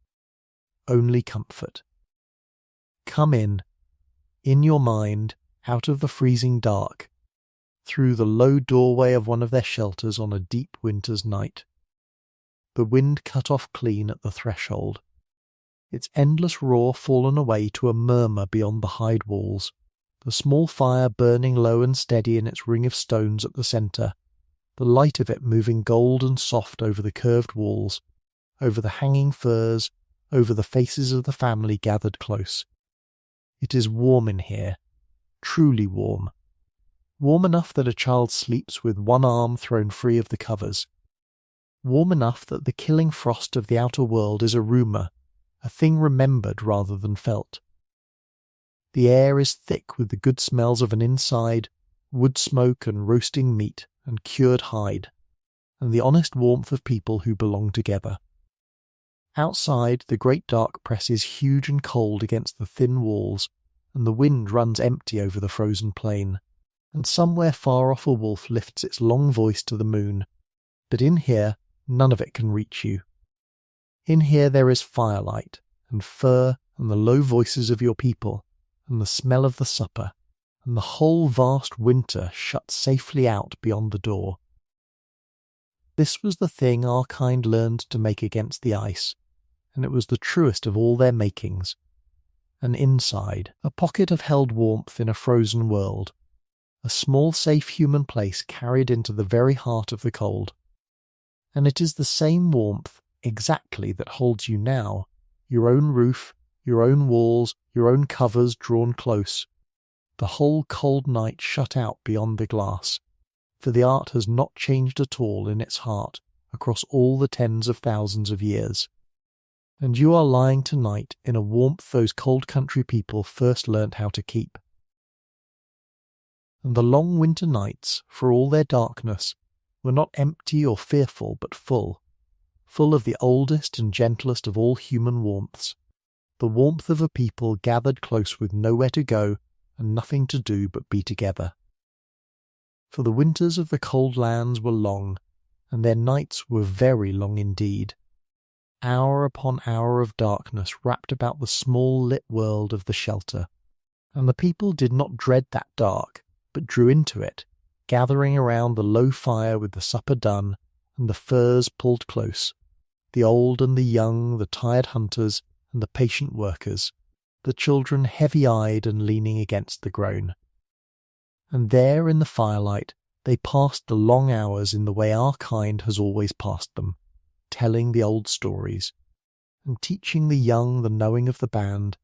only comfort. Come in your mind, out of the freezing dark, through the low doorway of one of their shelters on a deep winter's night. The wind cut off clean at the threshold, its endless roar fallen away to a murmur beyond the hide walls, the small fire burning low and steady in its ring of stones at the centre, the light of it moving gold and soft over the curved walls, over the hanging furs, over the faces of the family gathered close. It is warm in here, truly warm. Warm enough that a child sleeps with one arm thrown free of the covers. Warm enough that the killing frost of the outer world is a rumour, a thing remembered rather than felt. The air is thick with the good smells of an inside, wood smoke and roasting meat and cured hide, and the honest warmth of people who belong together. Outside, the great dark presses huge and cold against the thin walls, and the wind runs empty over the frozen plain, and somewhere far off a wolf lifts its long voice to the moon, but in here none of it can reach you. In here there is firelight, and fur, and the low voices of your people, and the smell of the supper, and the whole vast winter shut safely out beyond the door. This was the thing our kind learned to make against the ice, and it was the truest of all their makings. An inside, a pocket of held warmth in a frozen world, a small safe human place carried into the very heart of the cold. And it is the same warmth, exactly, that holds you now, your own roof, your own walls, your own covers drawn close, the whole cold night shut out beyond the glass, for the art has not changed at all in its heart across all the tens of thousands of years. And you are lying tonight in a warmth those cold country people first learnt how to keep. And the long winter nights, for all their darkness, were not empty or fearful, but full of the oldest and gentlest of all human warmths, the warmth of a people gathered close with nowhere to go and nothing to do but be together. For the winters of the cold lands were long, and their nights were very long indeed. Hour upon hour of darkness wrapped about the small lit world of the shelter, and the people did not dread that dark, but drew into it, gathering around the low fire with the supper done and the furs pulled close, the old and the young, the tired hunters and the patient workers, the children heavy-eyed and leaning against the groan. And there in the firelight they passed the long hours in the way our kind has always passed them, telling the old stories, and teaching the young the knowing of the band,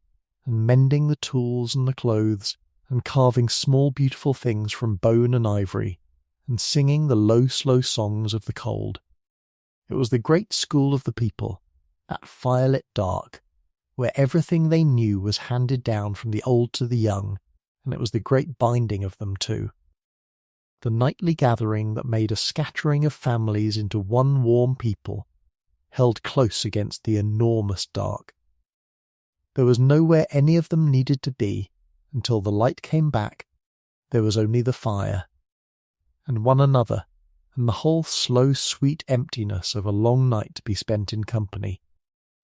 and mending the tools and the clothes, and carving small beautiful things from bone and ivory, and singing the low slow songs of the cold. It was the great school of the people, that firelit dark, where everything they knew was handed down from the old to the young, and it was the great binding of them too. The nightly gathering that made a scattering of families into one warm people, held close against the enormous dark. There was nowhere any of them needed to be. Until the light came back, there was only the fire, and one another, and the whole slow, sweet emptiness of a long night to be spent in company,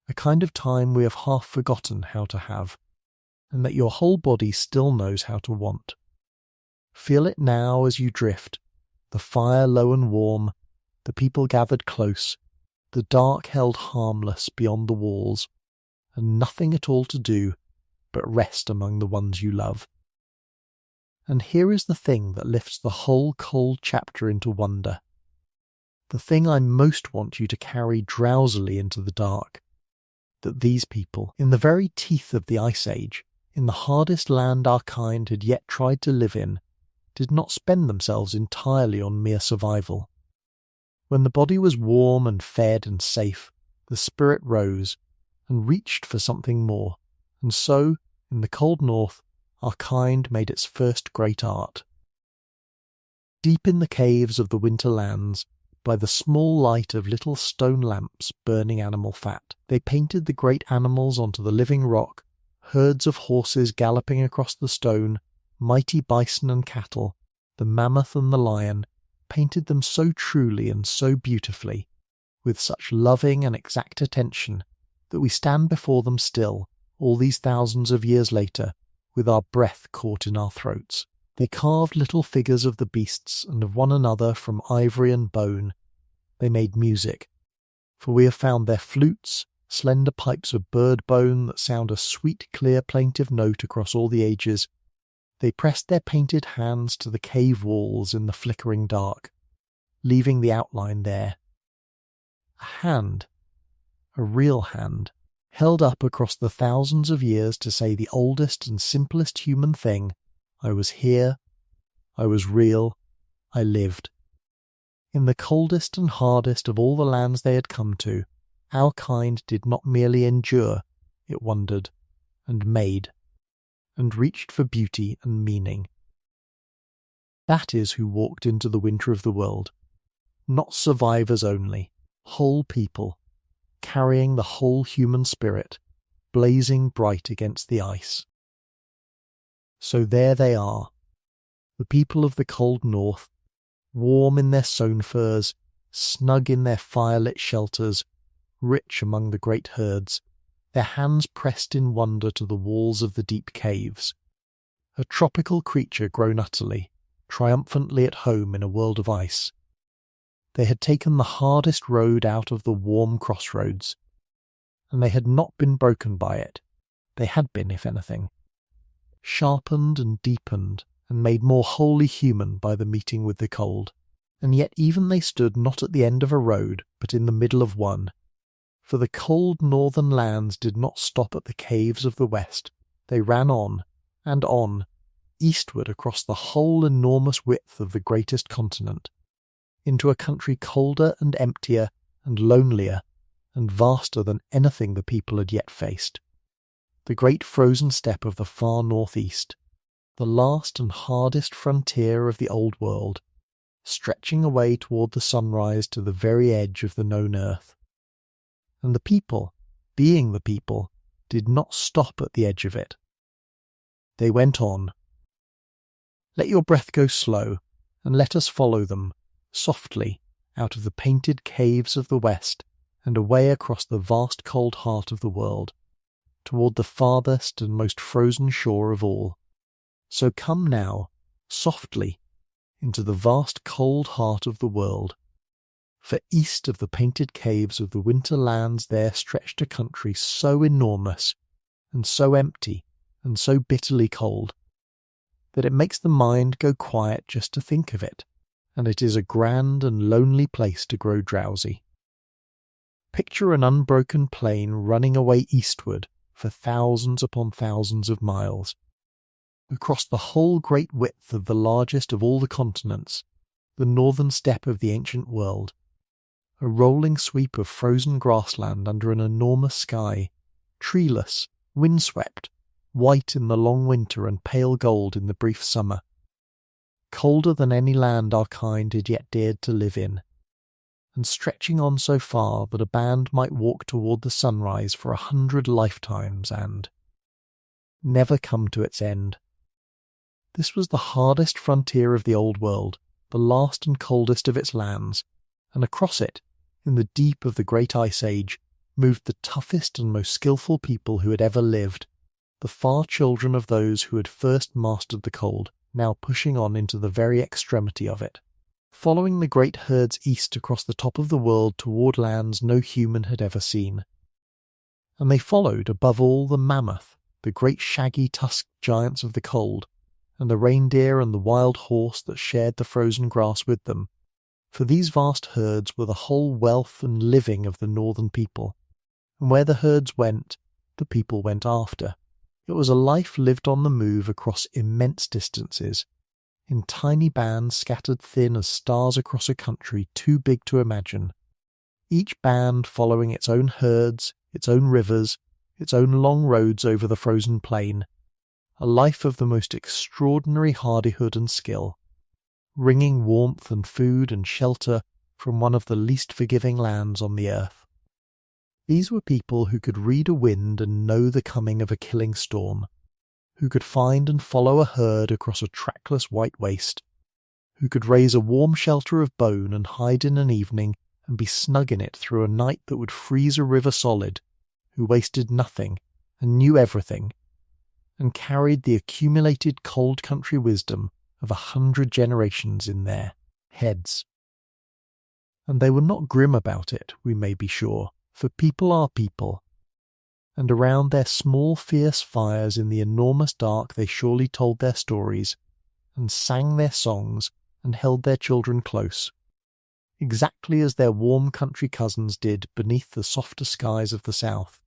a kind of time we have half forgotten how to have, and that your whole body still knows how to want. Feel it now as you drift, the fire low and warm, the people gathered close, the dark held harmless beyond the walls, and nothing at all to do but rest among the ones you love. And here is the thing that lifts the whole cold chapter into wonder. The thing I most want you to carry drowsily into the dark. That these people, in the very teeth of the Ice Age, in the hardest land our kind had yet tried to live in, did not spend themselves entirely on mere survival. When the body was warm and fed and safe, the spirit rose and reached for something more, and so, in the cold north, our kind made its first great art. Deep in the caves of the winter lands, by the small light of little stone lamps burning animal fat, they painted the great animals onto the living rock, herds of horses galloping across the stone, mighty bison and cattle, the mammoth and the lion, painted them so truly and so beautifully, with such loving and exact attention, that we stand before them still, all these thousands of years later, with our breath caught in our throats. They carved little figures of the beasts and of one another from ivory and bone. They made music, for we have found their flutes, slender pipes of bird bone that sound a sweet, clear, plaintive note across all the ages. They pressed their painted hands to the cave walls in the flickering dark, leaving the outline there. A hand, a real hand, held up across the thousands of years to say the oldest and simplest human thing, I was here, I was real, I lived. In the coldest and hardest of all the lands they had come to, our kind did not merely endure, it wondered, and made, and reached for beauty and meaning. That is who walked into the winter of the world, not survivors only, whole people, carrying the whole human spirit, blazing bright against the ice. So there they are, the people of the cold north, warm in their sewn furs, snug in their fire-lit shelters, rich among the great herds, their hands pressed in wonder to the walls of the deep caves. A tropical creature grown utterly, triumphantly at home in a world of ice. They had taken the hardest road out of the warm crossroads, and they had not been broken by it. They had been, if anything, sharpened and deepened and made more wholly human by the meeting with the cold. And yet even they stood not at the end of a road, but in the middle of one. For the cold northern lands did not stop at the caves of the west. They ran on, and on, eastward across the whole enormous width of the greatest continent, into a country colder and emptier and lonelier and vaster than anything the people had yet faced. The great frozen steppe of the far northeast, the last and hardest frontier of the old world, stretching away toward the sunrise to the very edge of the known earth. And the people, being the people, did not stop at the edge of it. They went on. Let your breath go slow, and let us follow them, softly, out of the painted caves of the west, and away across the vast cold heart of the world, toward the farthest and most frozen shore of all. So come now, softly, into the vast cold heart of the world. For east of the painted caves of the winter lands there stretched a country so enormous, and so empty, and so bitterly cold, that it makes the mind go quiet just to think of it, and it is a grand and lonely place to grow drowsy. Picture an unbroken plain running away eastward for thousands upon thousands of miles, across the whole great width of the largest of all the continents, the northern steppe of the ancient world, a rolling sweep of frozen grassland under an enormous sky, treeless, windswept, white in the long winter and pale gold in the brief summer, colder than any land our kind had yet dared to live in. and stretching on so far that a band might walk toward the sunrise for 100 lifetimes and never come to its end. This was the hardest frontier of the old world, the last and coldest of its lands, and across it, in the deep of the great ice age, moved the toughest and most skillful people who had ever lived, the far children of those who had first mastered the cold, now pushing on into the very extremity of it, following the great herds east across the top of the world toward lands no human had ever seen. And they followed, above all, the mammoth, the great shaggy tusked giants of the cold, and the reindeer and the wild horse that shared the frozen grass with them, for these vast herds were the whole wealth and living of the northern people, and where the herds went, the people went after. It was a life lived on the move across immense distances, in tiny bands scattered thin as stars across a country too big to imagine, each band following its own herds, its own rivers, its own long roads over the frozen plain, a life of the most extraordinary hardihood and skill, wringing warmth and food and shelter from one of the least forgiving lands on the earth. These were people who could read a wind and know the coming of a killing storm, who could find and follow a herd across a trackless white waste, who could raise a warm shelter of bone and hide in an evening and be snug in it through a night that would freeze a river solid, who wasted nothing and knew everything, and carried the accumulated cold country wisdom of 100 generations in their heads. And they were not grim about it, we may be sure, for people are people, and around their small fierce fires in the enormous dark they surely told their stories, and sang their songs, and held their children close, exactly as their warm country cousins did beneath the softer skies of the south.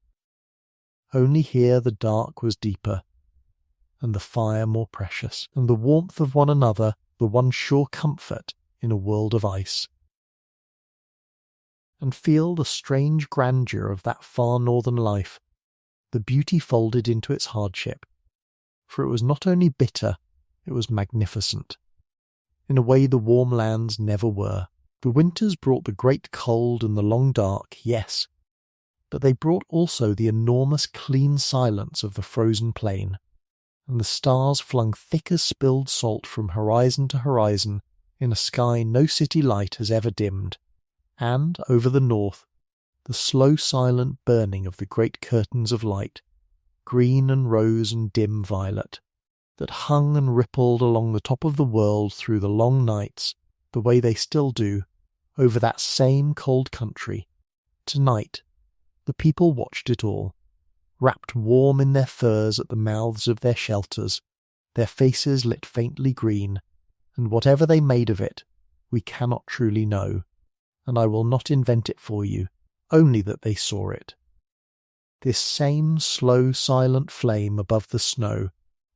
Only here the dark was deeper, and the fire more precious, and the warmth of one another the one sure comfort in a world of ice. And feel the strange grandeur of that far northern life, the beauty folded into its hardship, for it was not only bitter, it was magnificent, in a way the warm lands never were. The winters brought the great cold and the long dark, yes, but they brought also the enormous clean silence of the frozen plain, and the stars flung thick as spilled salt from horizon to horizon in a sky no city light has ever dimmed, and, over the north, the slow silent burning of the great curtains of light, green and rose and dim violet, that hung and rippled along the top of the world through the long nights, the way they still do, over that same cold country. Tonight, the people watched it all, wrapped warm in their furs at the mouths of their shelters, their faces lit faintly green, and whatever they made of it, we cannot truly know, and I will not invent it for you, only that they saw it. This same slow, silent flame above the snow,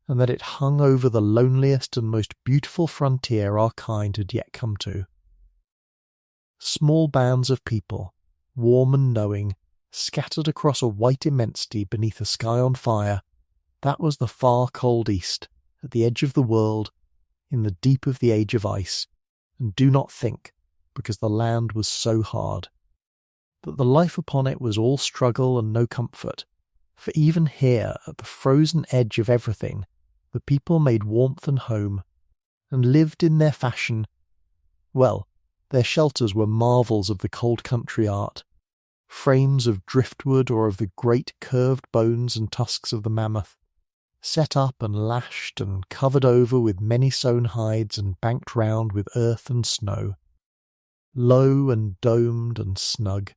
and that it hung over the loneliest and most beautiful frontier our kind had yet come to. Small bands of people, warm and knowing, scattered across a white immensity beneath a sky on fire, that was the far cold east, at the edge of the world, in the deep of the age of ice, and do not think, because the land was so hard, that the life upon it was all struggle and no comfort, for even here, at the frozen edge of everything, the people made warmth and home, and lived in their fashion. Well, their shelters were marvels of the cold country art, frames of driftwood or of the great curved bones and tusks of the mammoth, set up and lashed and covered over with many sewn hides and banked round with earth and snow, low and domed and snug,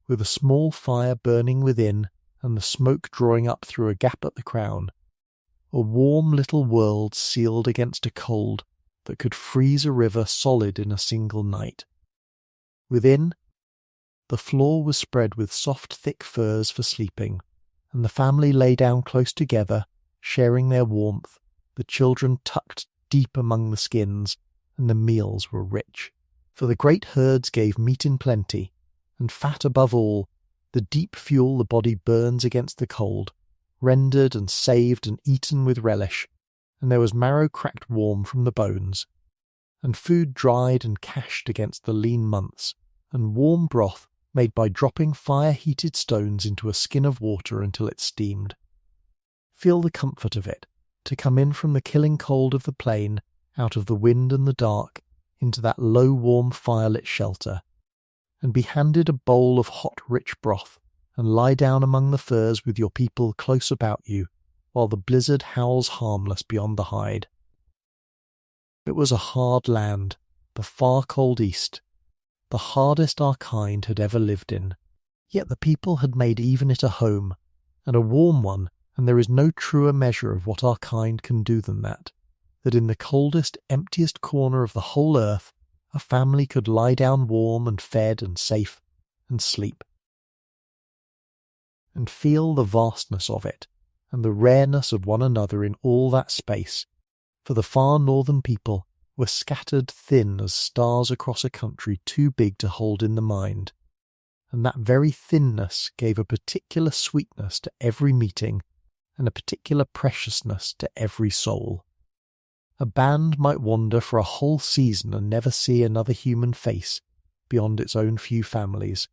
with a small fire burning within and the smoke drawing up through a gap at the crown, a warm little world sealed against a cold that could freeze a river solid in a single night. Within, the floor was spread with soft thick furs for sleeping, and the family lay down close together, sharing their warmth, the children tucked deep among the skins, and the meals were rich. For the great herds gave meat in plenty, and fat above all, the deep fuel the body burns against the cold, rendered and saved and eaten with relish, and there was marrow cracked warm from the bones, and food dried and cached against the lean months, and warm broth made by dropping fire-heated stones into a skin of water until it steamed. Feel the comfort of it, to come in from the killing cold of the plain, out of the wind and the dark, into that low warm firelit shelter, and be handed a bowl of hot rich broth, and lie down among the firs with your people close about you, while the blizzard howls harmless beyond the hide. It was a hard land, the far cold east, the hardest our kind had ever lived in, yet the people had made even it a home, and a warm one, and there is no truer measure of what our kind can do than that in the coldest, emptiest corner of the whole earth, a family could lie down warm and fed and safe, and sleep. And feel the vastness of it, and the rareness of one another in all that space, for the far northern people were scattered thin as stars across a country too big to hold in the mind, and that very thinness gave a particular sweetness to every meeting, and a particular preciousness to every soul. A band might wander for a whole season and never see another human face beyond its own few families.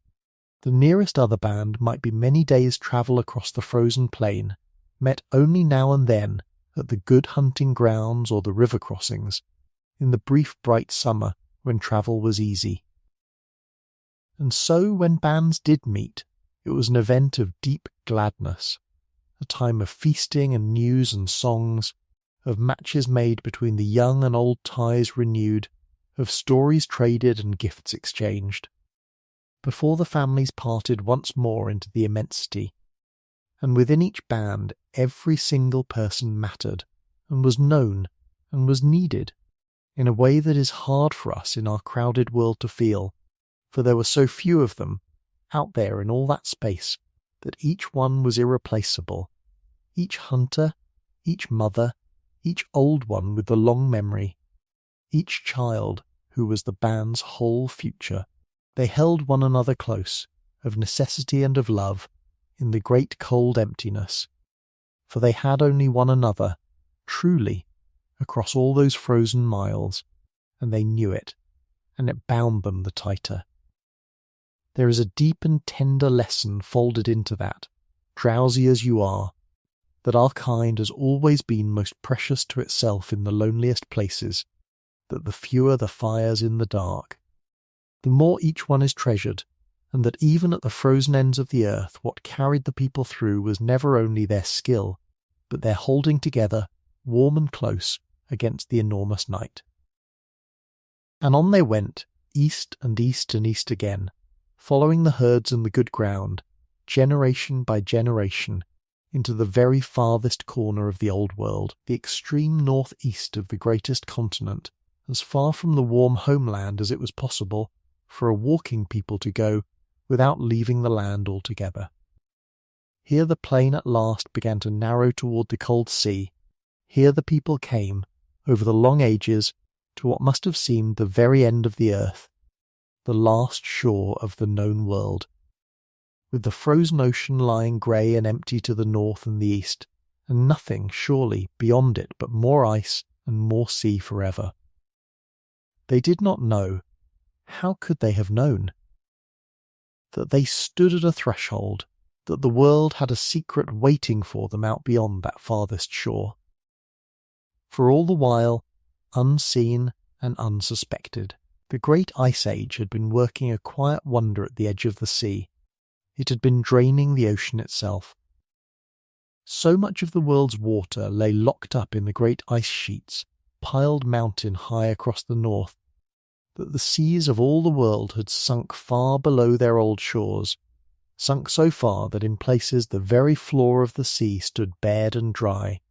The nearest other band might be many days' travel across the frozen plain, met only now and then at the good hunting grounds or the river crossings, in the brief bright summer when travel was easy. And so when bands did meet, it was an event of deep gladness, a time of feasting and news and songs, of matches made between the young and old ties renewed, of stories traded and gifts exchanged, before the families parted once more into the immensity. And within each band every single person mattered, and was known, and was needed, in a way that is hard for us in our crowded world to feel, for there were so few of them, out there in all that space, that each one was irreplaceable, each hunter, each mother, each old one with the long memory, each child who was the band's whole future. They held one another close, of necessity and of love, in the great cold emptiness, for they had only one another, truly, across all those frozen miles, and they knew it, and it bound them the tighter. There is a deep and tender lesson folded into that, drowsy as you are, that our kind has always been most precious to itself in the loneliest places, that the fewer the fires in the dark, the more each one is treasured, and that even at the frozen ends of the earth what carried the people through was never only their skill, but their holding together, warm and close, against the enormous night. And on they went, east and east and east again, following the herds and the good ground, generation by generation, into the very farthest corner of the old world, the extreme northeast of the greatest continent, as far from the warm homeland as it was possible for a walking people to go without leaving the land altogether. Here the plain at last began to narrow toward the cold sea. Here the people came, over the long ages, to what must have seemed the very end of the earth, the last shore of the known world, with the frozen ocean lying grey and empty to the north and the east, and nothing, surely, beyond it but more ice and more sea forever. They did not know, how could they have known, that they stood at a threshold, that the world had a secret waiting for them out beyond that farthest shore. For all the while, unseen and unsuspected, the great ice age had been working a quiet wonder at the edge of the sea. It had been draining the ocean itself. So much of the world's water lay locked up in the great ice sheets, piled mountain high across the north, that the seas of all the world had sunk far below their old shores, sunk so far that in places the very floor of the sea stood bared and dry,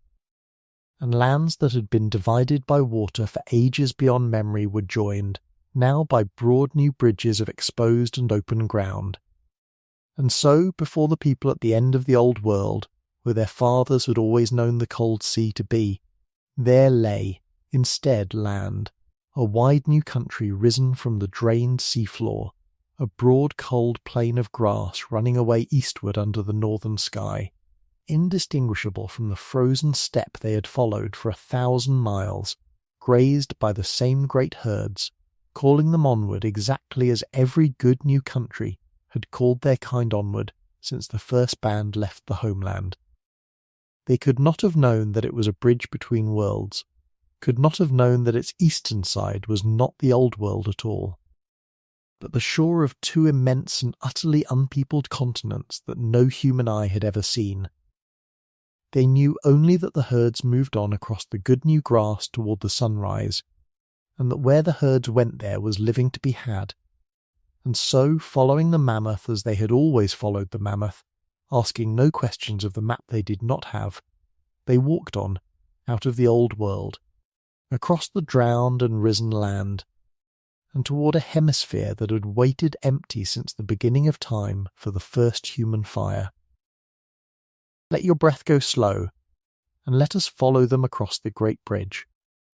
and lands that had been divided by water for ages beyond memory were joined, now by broad new bridges of exposed and open ground. And so, before the people at the end of the old world, where their fathers had always known the cold sea to be, there lay, instead, land, a wide new country risen from the drained seafloor, a broad cold plain of grass running away eastward under the northern sky, indistinguishable from the frozen steppe they had followed for 1,000 miles, grazed by the same great herds, calling them onward exactly as every good new country had called their kind onward since the first band left the homeland. They could not have known that it was a bridge between worlds, could not have known that its eastern side was not the old world at all, but the shore of two immense and utterly unpeopled continents that no human eye had ever seen. They knew only that the herds moved on across the good new grass toward the sunrise, and that where the herds went there was living to be had. And so, following the mammoth as they had always followed the mammoth, asking no questions of the map they did not have, they walked on, out of the old world, across the drowned and risen land, and toward a hemisphere that had waited empty since the beginning of time for the first human fire. Let your breath go slow, and let us follow them across the great bridge,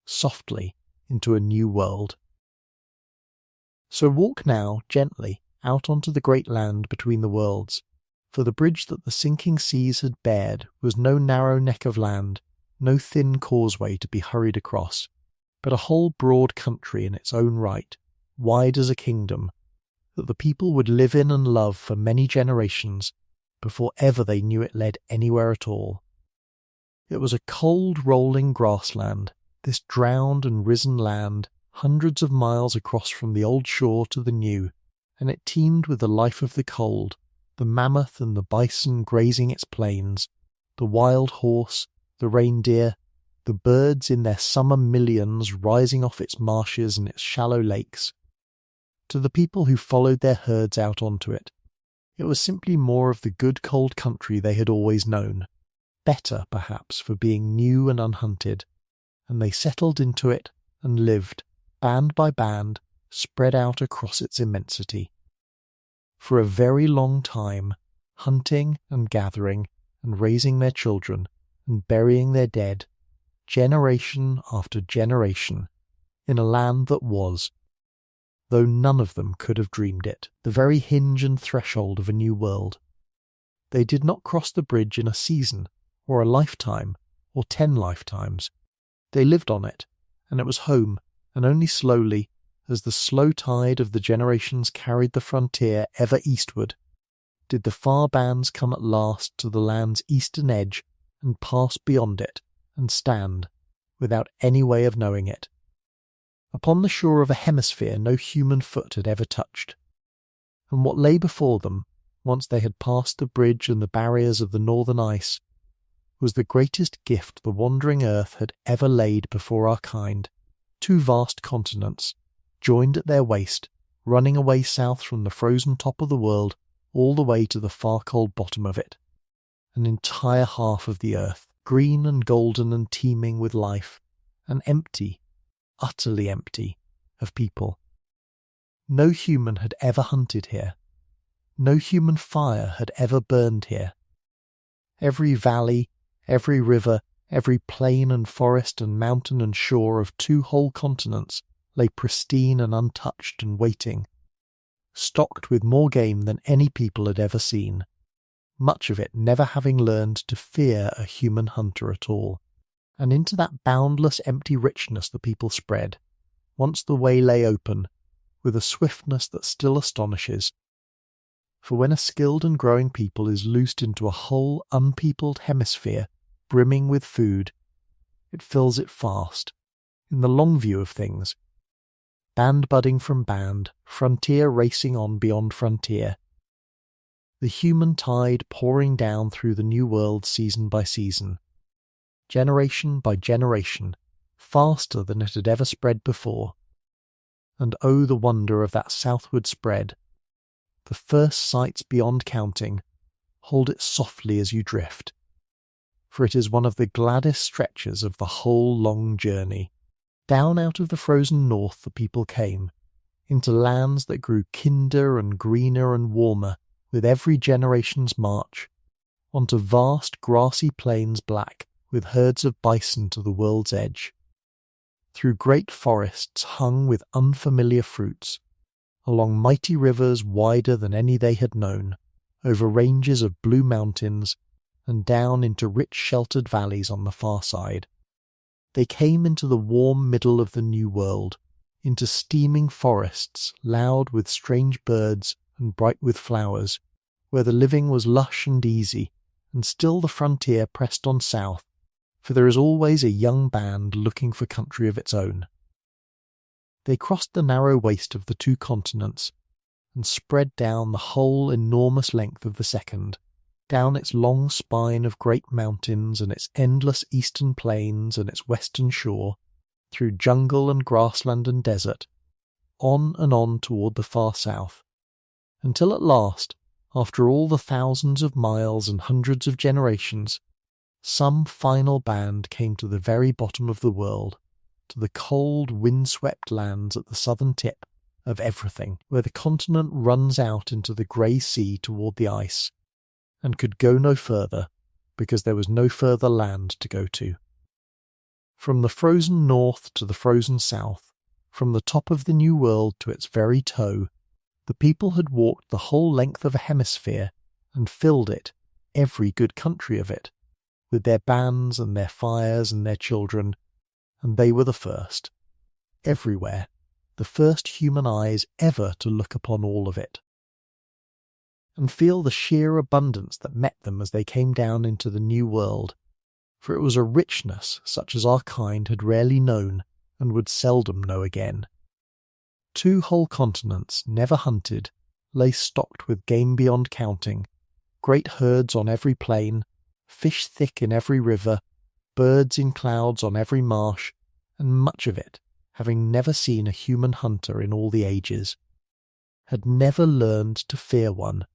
softly, into a new world. So walk now, gently, out onto the great land between the worlds, for the bridge that the sinking seas had bared was no narrow neck of land, no thin causeway to be hurried across, but a whole broad country in its own right, wide as a kingdom, that the people would live in and love for many generations before ever they knew it led anywhere at all. It was a cold rolling grassland, this drowned and risen land, hundreds of miles across from the old shore to the new, and it teemed with the life of the cold, the mammoth and the bison grazing its plains, the wild horse, the reindeer, the birds in their summer millions rising off its marshes and its shallow lakes. To the people who followed their herds out onto it, it was simply more of the good cold country they had always known, better, perhaps, for being new and unhunted, and they settled into it and lived, band by band, spread out across its immensity. For a very long time, hunting and gathering and raising their children and burying their dead, generation after generation, in a land that was, though none of them could have dreamed it, the very hinge and threshold of a new world. They did not cross the bridge in a season, or a lifetime, or 10 lifetimes. They lived on it, and it was home, and only slowly, as the slow tide of the generations carried the frontier ever eastward, did the far bands come at last to the land's eastern edge and pass beyond it and stand, without any way of knowing it, upon the shore of a hemisphere no human foot had ever touched. And what lay before them, once they had passed the bridge and the barriers of the northern ice, was the greatest gift the wandering earth had ever laid before our kind, 2 vast continents, joined at their waist, running away south from the frozen top of the world all the way to the far cold bottom of it, an entire half of the earth, green and golden and teeming with life, and empty, utterly empty, of people. No human had ever hunted here. No human fire had ever burned here. Every valley, every river, every plain and forest and mountain and shore of 2 whole continents lay pristine and untouched and waiting, stocked with more game than any people had ever seen, much of it never having learned to fear a human hunter at all. And into that boundless empty richness the people spread, once the way lay open, with a swiftness that still astonishes. For when a skilled and growing people is loosed into a whole unpeopled hemisphere brimming with food, it fills it fast, in the long view of things, band budding from band, frontier racing on beyond frontier, the human tide pouring down through the new world season by season, generation by generation, faster than it had ever spread before. And oh, the wonder of that southward spread! The first sights beyond counting, hold it softly as you drift, for it is one of the gladdest stretches of the whole long journey. Down out of the frozen north the people came, into lands that grew kinder and greener and warmer with every generation's march, onto vast grassy plains black with herds of bison to the world's edge, through great forests hung with unfamiliar fruits, along mighty rivers wider than any they had known, over ranges of blue mountains, and down into rich sheltered valleys on the far side. They came into the warm middle of the new world, into steaming forests loud with strange birds and bright with flowers, where the living was lush and easy, and still the frontier pressed on south, for there is always a young band looking for country of its own. They crossed the narrow waste of the two continents, and spread down the whole enormous length of the second, down its long spine of great mountains and its endless eastern plains and its western shore, through jungle and grassland and desert, on and on toward the far south, until at last, after all the thousands of miles and hundreds of generations, some final band came to the very bottom of the world, to the cold, wind-swept lands at the southern tip of everything, where the continent runs out into the grey sea toward the ice, and could go no further, because there was no further land to go to. From the frozen north to the frozen south, from the top of the New World to its very toe, the people had walked the whole length of a hemisphere and filled it, every good country of it, with their bands and their fires and their children, and they were the first, everywhere, the first human eyes ever to look upon all of it, and feel the sheer abundance that met them as they came down into the New World, for it was a richness such as our kind had rarely known and would seldom know again. 2 whole continents, never hunted, lay stocked with game beyond counting, great herds on every plain, fish thick in every river, birds in clouds on every marsh, and much of it, having never seen a human hunter in all the ages, had never learned to fear one.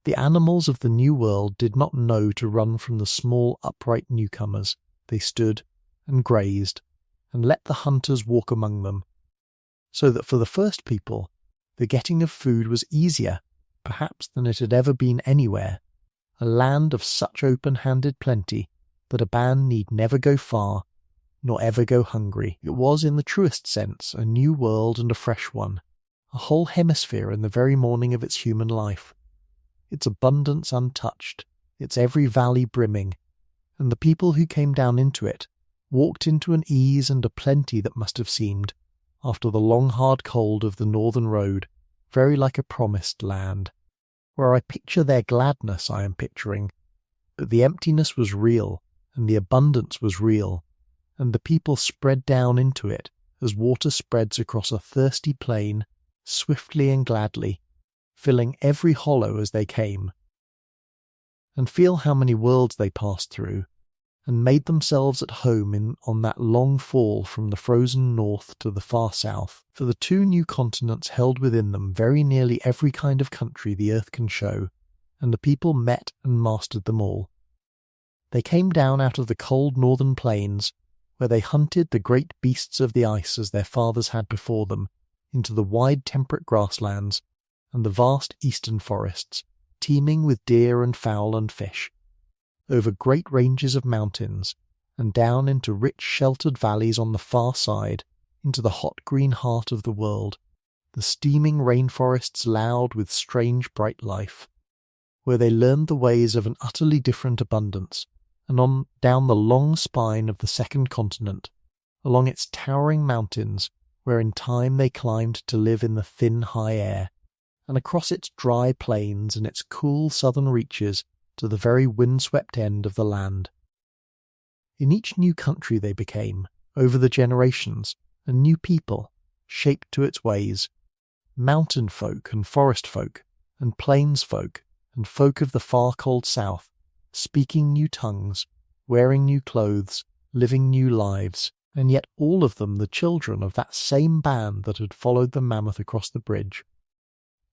The animals of the New World did not know to run from the small upright newcomers. They stood and grazed, and let the hunters walk among them, so that for the first people the getting of food was easier, perhaps, than it had ever been anywhere, a land of such open-handed plenty that a band need never go far, nor ever go hungry. It was, in the truest sense, a new world and a fresh one, a whole hemisphere in the very morning of its human life, its abundance untouched, its every valley brimming, and the people who came down into it walked into an ease and a plenty that must have seemed, after the long hard cold of the northern road, very like a promised land, where I picture their gladness I am picturing, but the emptiness was real, and the abundance was real, and the people spread down into it as water spreads across a thirsty plain, swiftly and gladly, filling every hollow as they came. And feel how many worlds they passed through, and made themselves at home on that long fall from the frozen north to the far south, for the 2 new continents held within them very nearly every kind of country the earth can show, and the people met and mastered them all. They came down out of the cold northern plains, where they hunted the great beasts of the ice as their fathers had before them, into the wide temperate grasslands, and the vast eastern forests, teeming with deer and fowl and fish, over great ranges of mountains, and down into rich sheltered valleys on the far side, into the hot green heart of the world, the steaming rainforests loud with strange bright life, where they learned the ways of an utterly different abundance, and on down the long spine of the second continent, along its towering mountains, where in time they climbed to live in the thin high air, and across its dry plains and its cool southern reaches to the very wind-swept end of the land. In each new country they became, over the generations, a new people, shaped to its ways, mountain folk and forest folk, and plains folk, and folk of the far cold south, speaking new tongues, wearing new clothes, living new lives, and yet all of them the children of that same band that had followed the mammoth across the bridge.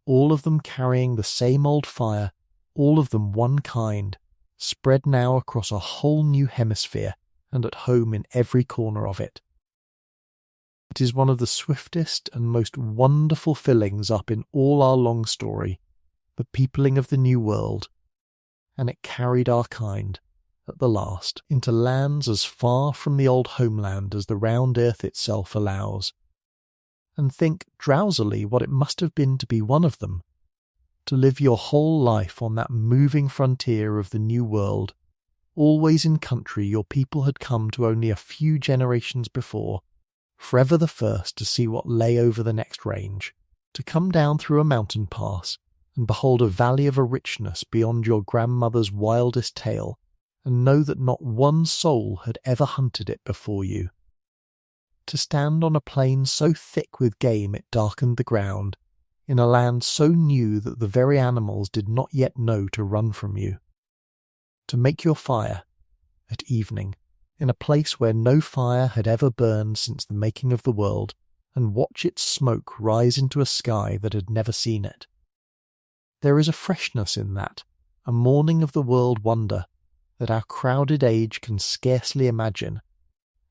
All of them carrying the same old fire, all of them one kind, spread now across a whole new hemisphere and at home in every corner of it. It is one of the swiftest and most wonderful fillings up in all our long story, the peopling of the New World, and it carried our kind, at the last, into lands as far from the old homeland as the round earth itself allows. And think drowsily what it must have been to be one of them, to live your whole life on that moving frontier of the New World, always in country your people had come to only a few generations before, forever the first to see what lay over the next range, to come down through a mountain pass and behold a valley of a richness beyond your grandmother's wildest tale, and know that not one soul had ever hunted it before you. To stand on a plain so thick with game it darkened the ground, in a land so new that the very animals did not yet know to run from you. To make your fire, at evening, in a place where no fire had ever burned since the making of the world, and watch its smoke rise into a sky that had never seen it. There is a freshness in that, a morning of the world wonder, that our crowded age can scarcely imagine,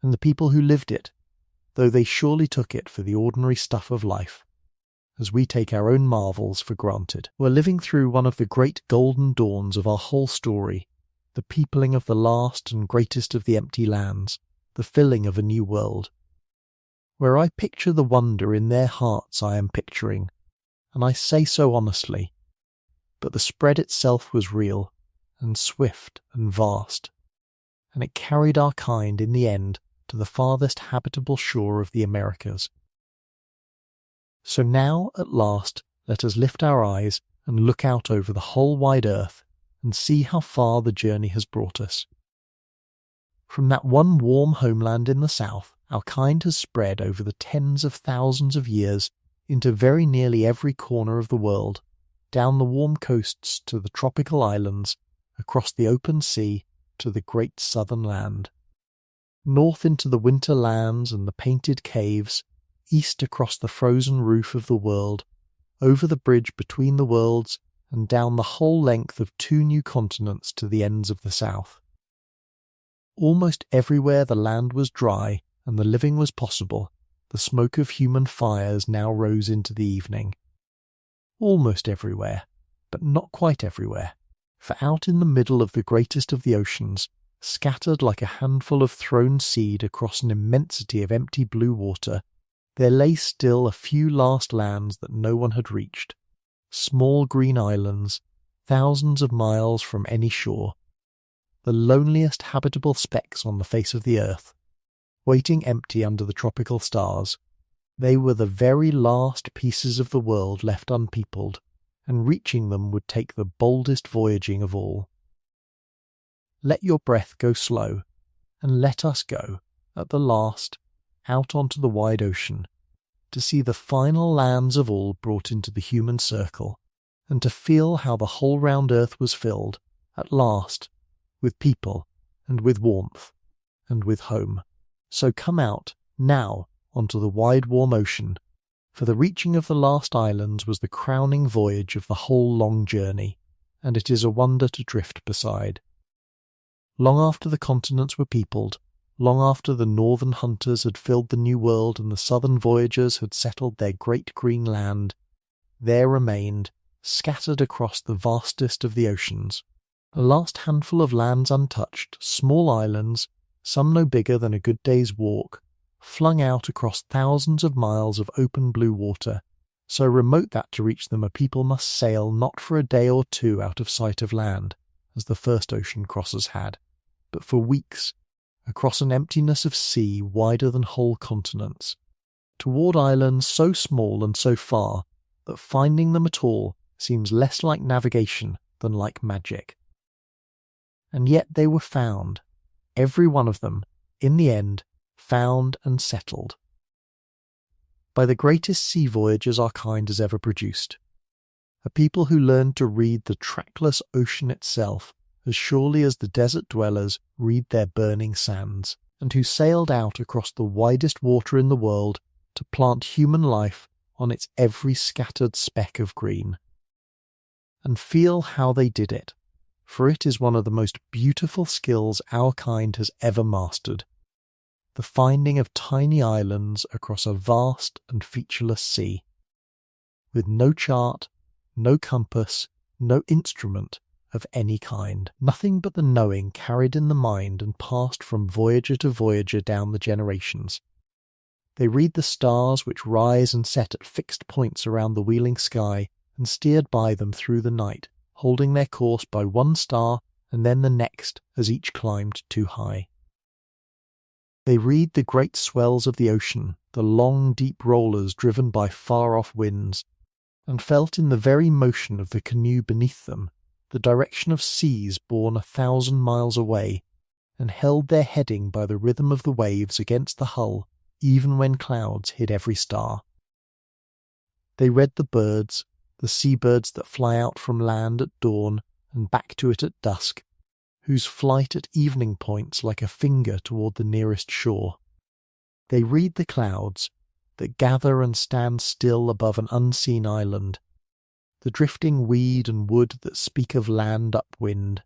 and the people who lived it, though they surely took it for the ordinary stuff of life, as we take our own marvels for granted, were living through one of the great golden dawns of our whole story, the peopling of the last and greatest of the empty lands, the filling of a new world. Where I picture the wonder in their hearts I am picturing, and I say so honestly, but the spread itself was real, and swift and vast, and it carried our kind in the end to the farthest habitable shore of the Americas. So now, at last, let us lift our eyes and look out over the whole wide earth and see how far the journey has brought us. From that one warm homeland in the south, our kind has spread over the tens of thousands of years into very nearly every corner of the world, down the warm coasts to the tropical islands, across the open sea to the great southern land, north into the winter lands and the painted caves, east across the frozen roof of the world, over the bridge between the worlds, and down the whole length of 2 new continents to the ends of the south. Almost everywhere the land was dry and the living was possible, the smoke of human fires now rose into the evening. Almost everywhere, but not quite everywhere, for out in the middle of the greatest of the oceans, scattered like a handful of thrown seed across an immensity of empty blue water, there lay still a few last lands that no one had reached, small green islands, thousands of miles from any shore, the loneliest habitable specks on the face of the earth, waiting empty under the tropical stars. They were the very last pieces of the world left unpeopled, and reaching them would take the boldest voyaging of all. Let your breath go slow, and let us go, at the last, out onto the wide ocean, to see the final lands of all brought into the human circle, and to feel how the whole round earth was filled, at last, with people, and with warmth, and with home. So come out, now, onto the wide warm ocean, for the reaching of the last islands was the crowning voyage of the whole long journey, and it is a wonder to drift beside. Long after the continents were peopled, long after the northern hunters had filled the new world and the southern voyagers had settled their great green land, there remained, scattered across the vastest of the oceans, a last handful of lands untouched, small islands, some no bigger than a good day's walk, flung out across thousands of miles of open blue water, so remote that to reach them a people must sail not for a day or 2 out of sight of land, as the first ocean crossers had, but for weeks, across an emptiness of sea wider than whole continents, toward islands so small and so far that finding them at all seems less like navigation than like magic. And yet they were found, every one of them, in the end, found and settled, by the greatest sea voyagers our kind has ever produced, a people who learned to read the trackless ocean itself as surely as the desert dwellers read their burning sands, and who sailed out across the widest water in the world to plant human life on its every scattered speck of green. And feel how they did it, for it is one of the most beautiful skills our kind has ever mastered, the finding of tiny islands across a vast and featureless sea, with no chart, no compass, no instrument of any kind, nothing but the knowing carried in the mind and passed from voyager to voyager down the generations. They read the stars which rise and set at fixed points around the wheeling sky, and steered by them through the night, holding their course by one star and then the next as each climbed too high. They read the great swells of the ocean, the long deep rollers driven by far-off winds, and felt in the very motion of the canoe beneath them the direction of seas borne 1,000 miles away, and held their heading by the rhythm of the waves against the hull even when clouds hid every star. They read the birds, the seabirds that fly out from land at dawn and back to it at dusk, whose flight at evening points like a finger toward the nearest shore. They read the clouds that gather and stand still above an unseen island, the drifting weed and wood that speak of land upwind,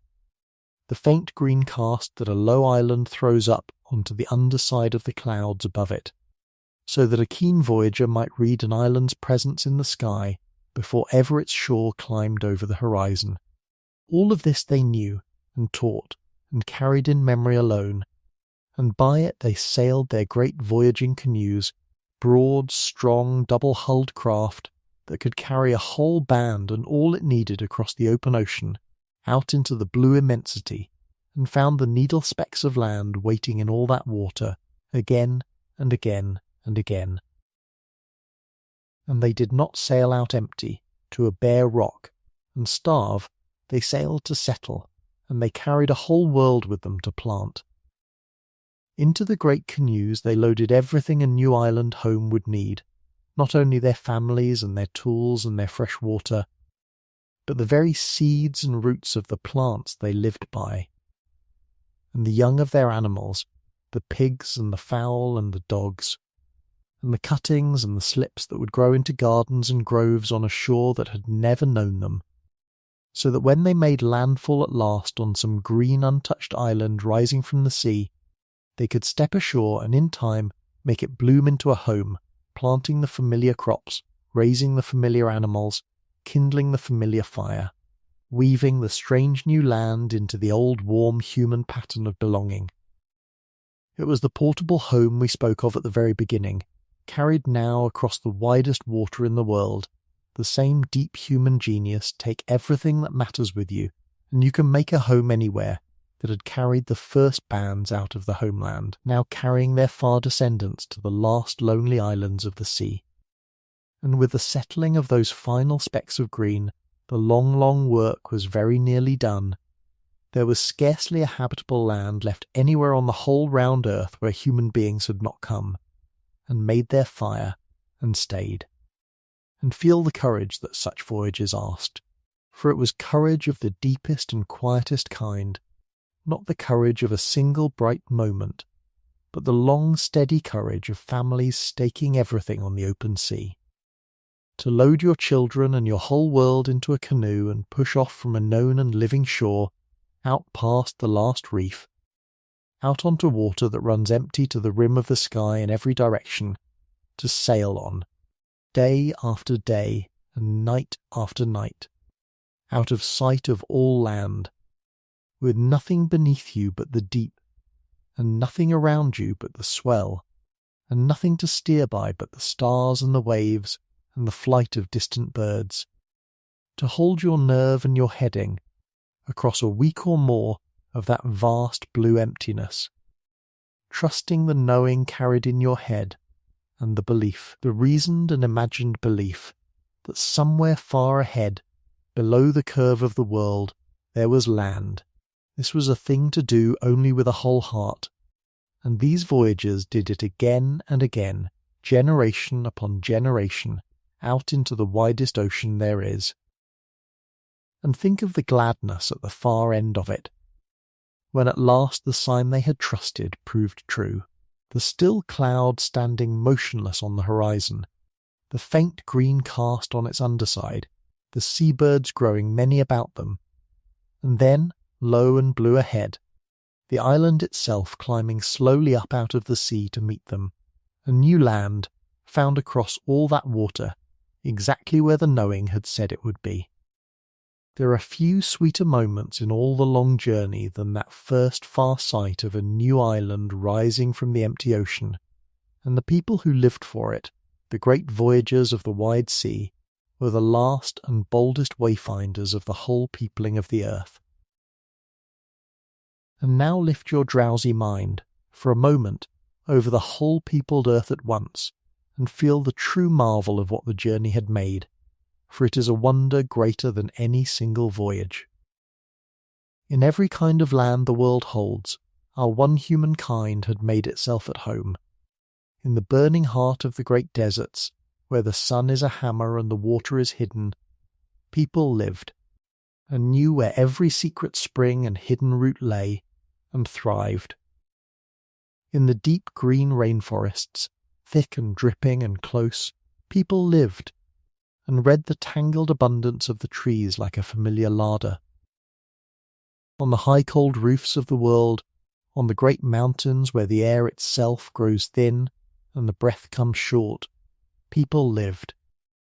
the faint green cast that a low island throws up onto the underside of the clouds above it, so that a keen voyager might read an island's presence in the sky before ever its shore climbed over the horizon. All of this they knew and taught and carried in memory alone, and by it they sailed their great voyaging canoes, broad, strong, double-hulled craft that could carry a whole band and all it needed across the open ocean, out into the blue immensity, and found the needle specks of land waiting in all that water, again and again and again. And they did not sail out empty, to a bare rock, and starve. They sailed to settle, and they carried a whole world with them to plant. Into the great canoes they loaded everything a new island home would need, not only their families and their tools and their fresh water, but the very seeds and roots of the plants they lived by, and the young of their animals, the pigs and the fowl and the dogs, and the cuttings and the slips that would grow into gardens and groves on a shore that had never known them, so that when they made landfall at last on some green untouched island rising from the sea, they could step ashore and in time make it bloom into a home, planting the familiar crops, raising the familiar animals, kindling the familiar fire, weaving the strange new land into the old warm human pattern of belonging. It was the portable home we spoke of at the very beginning, carried now across the widest water in the world, the same deep human genius take everything that matters with you, and you can make a home anywhere, that had carried the first bands out of the homeland, now carrying their far descendants to the last lonely islands of the sea. And with the settling of those final specks of green, the long, long work was very nearly done. There was scarcely a habitable land left anywhere on the whole round earth where human beings had not come, and made their fire, and stayed. And feel the courage that such voyages asked, for it was courage of the deepest and quietest kind, not the courage of a single bright moment, but the long steady courage of families staking everything on the open sea. To load your children and your whole world into a canoe and push off from a known and living shore, out past the last reef, out onto water that runs empty to the rim of the sky in every direction, to sail on, day after day and night after night, out of sight of all land, with nothing beneath you but the deep, and nothing around you but the swell, and nothing to steer by but the stars and the waves and the flight of distant birds, to hold your nerve and your heading across a week or more of that vast blue emptiness, trusting the knowing carried in your head, and the belief, the reasoned and imagined belief, that somewhere far ahead, below the curve of the world, there was land. This was a thing to do only with a whole heart, and these voyagers did it again and again, generation upon generation, out into the widest ocean there is. And think of the gladness at the far end of it, when at last the sign they had trusted proved true, the still cloud standing motionless on the horizon, the faint green cast on its underside, the seabirds growing many about them, and then, low and blue ahead, the island itself climbing slowly up out of the sea to meet them, a new land, found across all that water, exactly where the knowing had said it would be. There are few sweeter moments in all the long journey than that first far sight of a new island rising from the empty ocean, and the people who lived for it, the great voyagers of the wide sea, were the last and boldest wayfinders of the whole peopling of the earth. And now lift your drowsy mind, for a moment, over the whole peopled earth at once, and feel the true marvel of what the journey had made, for it is a wonder greater than any single voyage. In every kind of land the world holds, our one human kind had made itself at home. In the burning heart of the great deserts, where the sun is a hammer and the water is hidden, people lived, and knew where every secret spring and hidden root lay, and thrived. In the deep green rainforests, thick and dripping and close, people lived, and read the tangled abundance of the trees like a familiar larder. On the high cold roofs of the world, on the great mountains where the air itself grows thin and the breath comes short, people lived,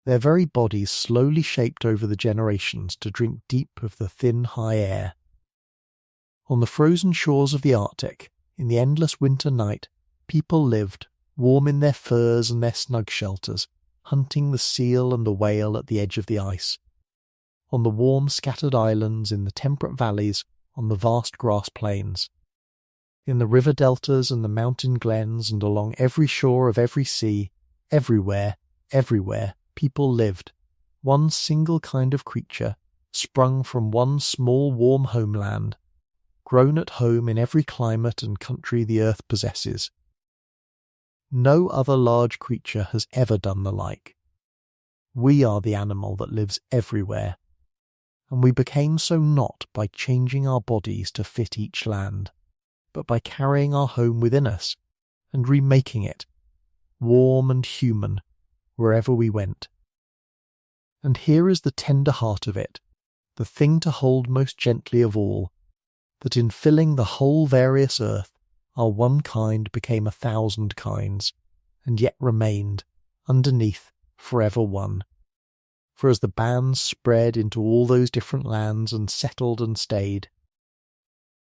their very bodies slowly shaped over the generations to drink deep of the thin high air. On the frozen shores of the Arctic, in the endless winter night, people lived, warm in their furs and their snug shelters, hunting the seal and the whale at the edge of the ice. On the warm scattered islands, in the temperate valleys, on the vast grass plains. In the river deltas and the mountain glens, and along every shore of every sea, everywhere, people lived, one single kind of creature, sprung from one small warm homeland, grown at home in every climate and country the earth possesses. No other large creature has ever done the like. We are the animal that lives everywhere, and we became so not by changing our bodies to fit each land, but by carrying our home within us and remaking it, warm and human, wherever we went. And here is the tender heart of it, the thing to hold most gently of all, that in filling the whole various earth, our one kind became 1,000 kinds, and yet remained, underneath, forever one. For as the bands spread into all those different lands and settled and stayed,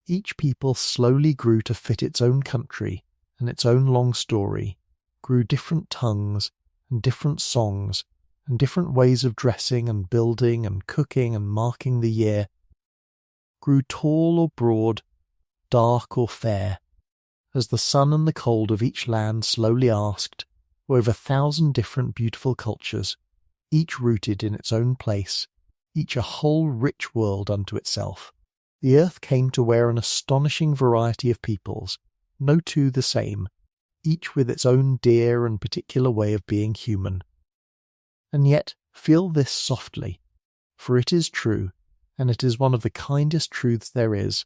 each people slowly grew to fit its own country and its own long story, grew different tongues and different songs and different ways of dressing and building and cooking and marking the year, grew tall or broad, dark or fair, as the sun and the cold of each land slowly asked, over 1,000 different beautiful cultures, each rooted in its own place, each a whole rich world unto itself. The earth came to wear an astonishing variety of peoples, no two the same, each with its own dear and particular way of being human. And yet feel this softly, for it is true, and it is one of the kindest truths there is.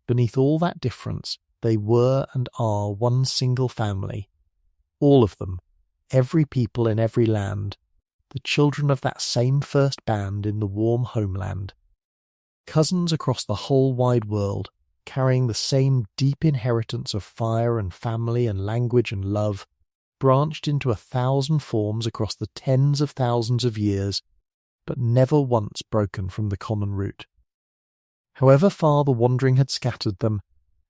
Beneath all that difference, they were and are one single family, all of them, every people in every land, the children of that same first band in the warm homeland, cousins across the whole wide world, carrying the same deep inheritance of fire and family and language and love, branched into 1,000 forms across the tens of thousands of years, but never once broken from the common root. However far the wandering had scattered them,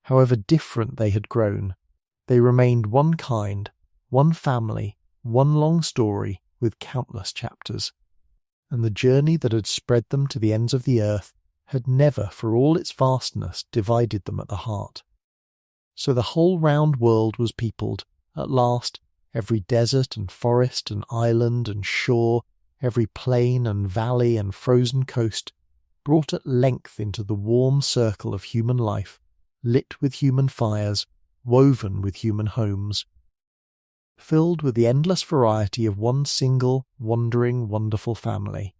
however different they had grown, they remained one kind, one family, one long story with countless chapters, and the journey that had spread them to the ends of the earth had never, for all its vastness, divided them at the heart. So the whole round world was peopled, at last, every desert and forest and island and shore, every plain and valley and frozen coast, brought at length into the warm circle of human life, lit with human fires, woven with human homes, filled with the endless variety of one single, wandering, wonderful family.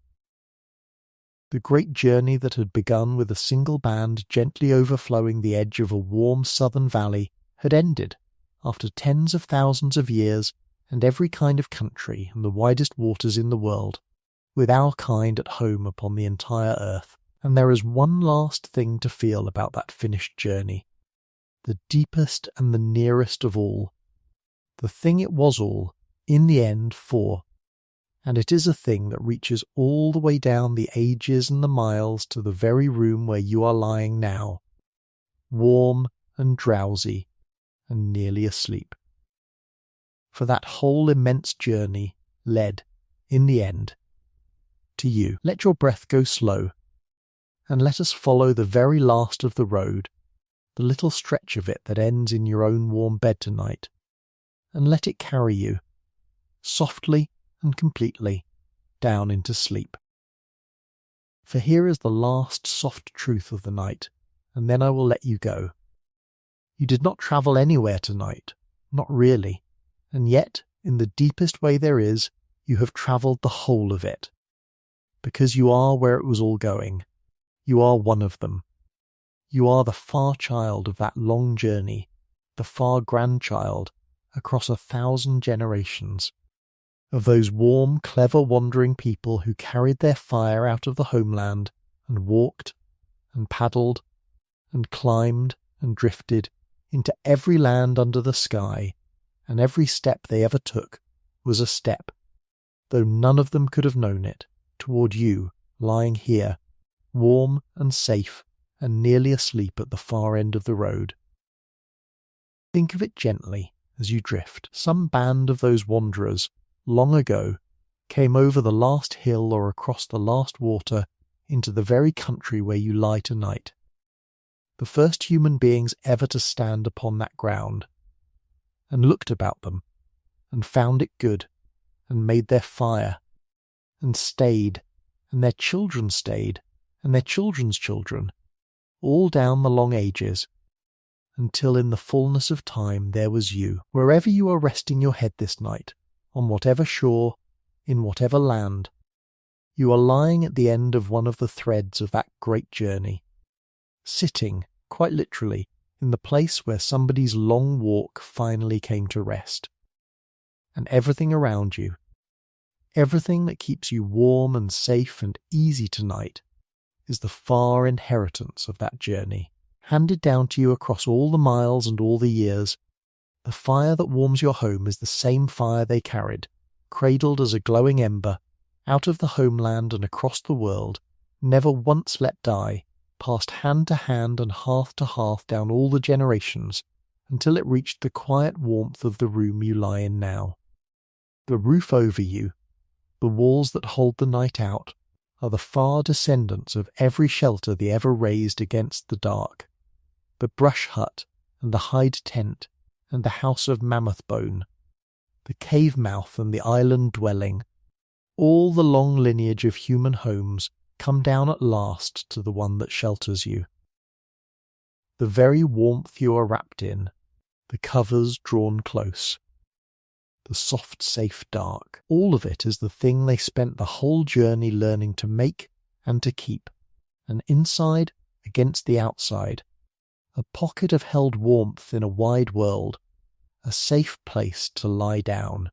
The great journey that had begun with a single band gently overflowing the edge of a warm southern valley had ended, after tens of thousands of years and every kind of country and the widest waters in the world, with our kind at home upon the entire earth. And there is one last thing to feel about that finished journey, the deepest and the nearest of all, the thing it was all, in the end, for, and it is a thing that reaches all the way down the ages and the miles to the very room where you are lying now, warm and drowsy and nearly asleep. For that whole immense journey led, in the end, to you. Let your breath go slow, and let us follow the very last of the road, the little stretch of it that ends in your own warm bed tonight, and let it carry you, softly and completely, down into sleep. For here is the last soft truth of the night, and then I will let you go. You did not travel anywhere tonight, not really, and yet, in the deepest way there is, you have travelled the whole of it. Because you are where it was all going. You are one of them. You are the far child of that long journey, the far grandchild, across 1,000 generations, of those warm, clever wandering people who carried their fire out of the homeland and walked and paddled and climbed and drifted into every land under the sky, and every step they ever took was a step, though none of them could have known it, toward you lying here, warm and safe and nearly asleep at the far end of the road. Think of it gently as you drift. Some band of those wanderers, long ago, came over the last hill or across the last water into the very country where you lie tonight. The first human beings ever to stand upon that ground, and looked about them, and found it good, and made their fire, and stayed, and their children stayed, and their children's children, all down the long ages, until in the fullness of time there was you, wherever you are resting your head this night, on whatever shore, in whatever land. You are lying at the end of one of the threads of that great journey, sitting, quite literally, in the place where somebody's long walk finally came to rest. And everything around you, everything that keeps you warm and safe and easy tonight, is the far inheritance of that journey, handed down to you across all the miles and all the years. The fire that warms your home is the same fire they carried, cradled as a glowing ember, out of the homeland and across the world, never once let die, passed hand to hand and hearth to hearth down all the generations, until it reached the quiet warmth of the room you lie in now. The roof over you, the walls that hold the night out, are the far descendants of every shelter they ever raised against the dark. The brush hut and the hide tent and the house of mammoth bone, the cave mouth and the island dwelling, all the long lineage of human homes come down at last to the one that shelters you. The very warmth you are wrapped in, the covers drawn close, the soft, safe dark, all of it is the thing they spent the whole journey learning to make and to keep, and inside, against the outside, a pocket of held warmth in a wide world, a safe place to lie down.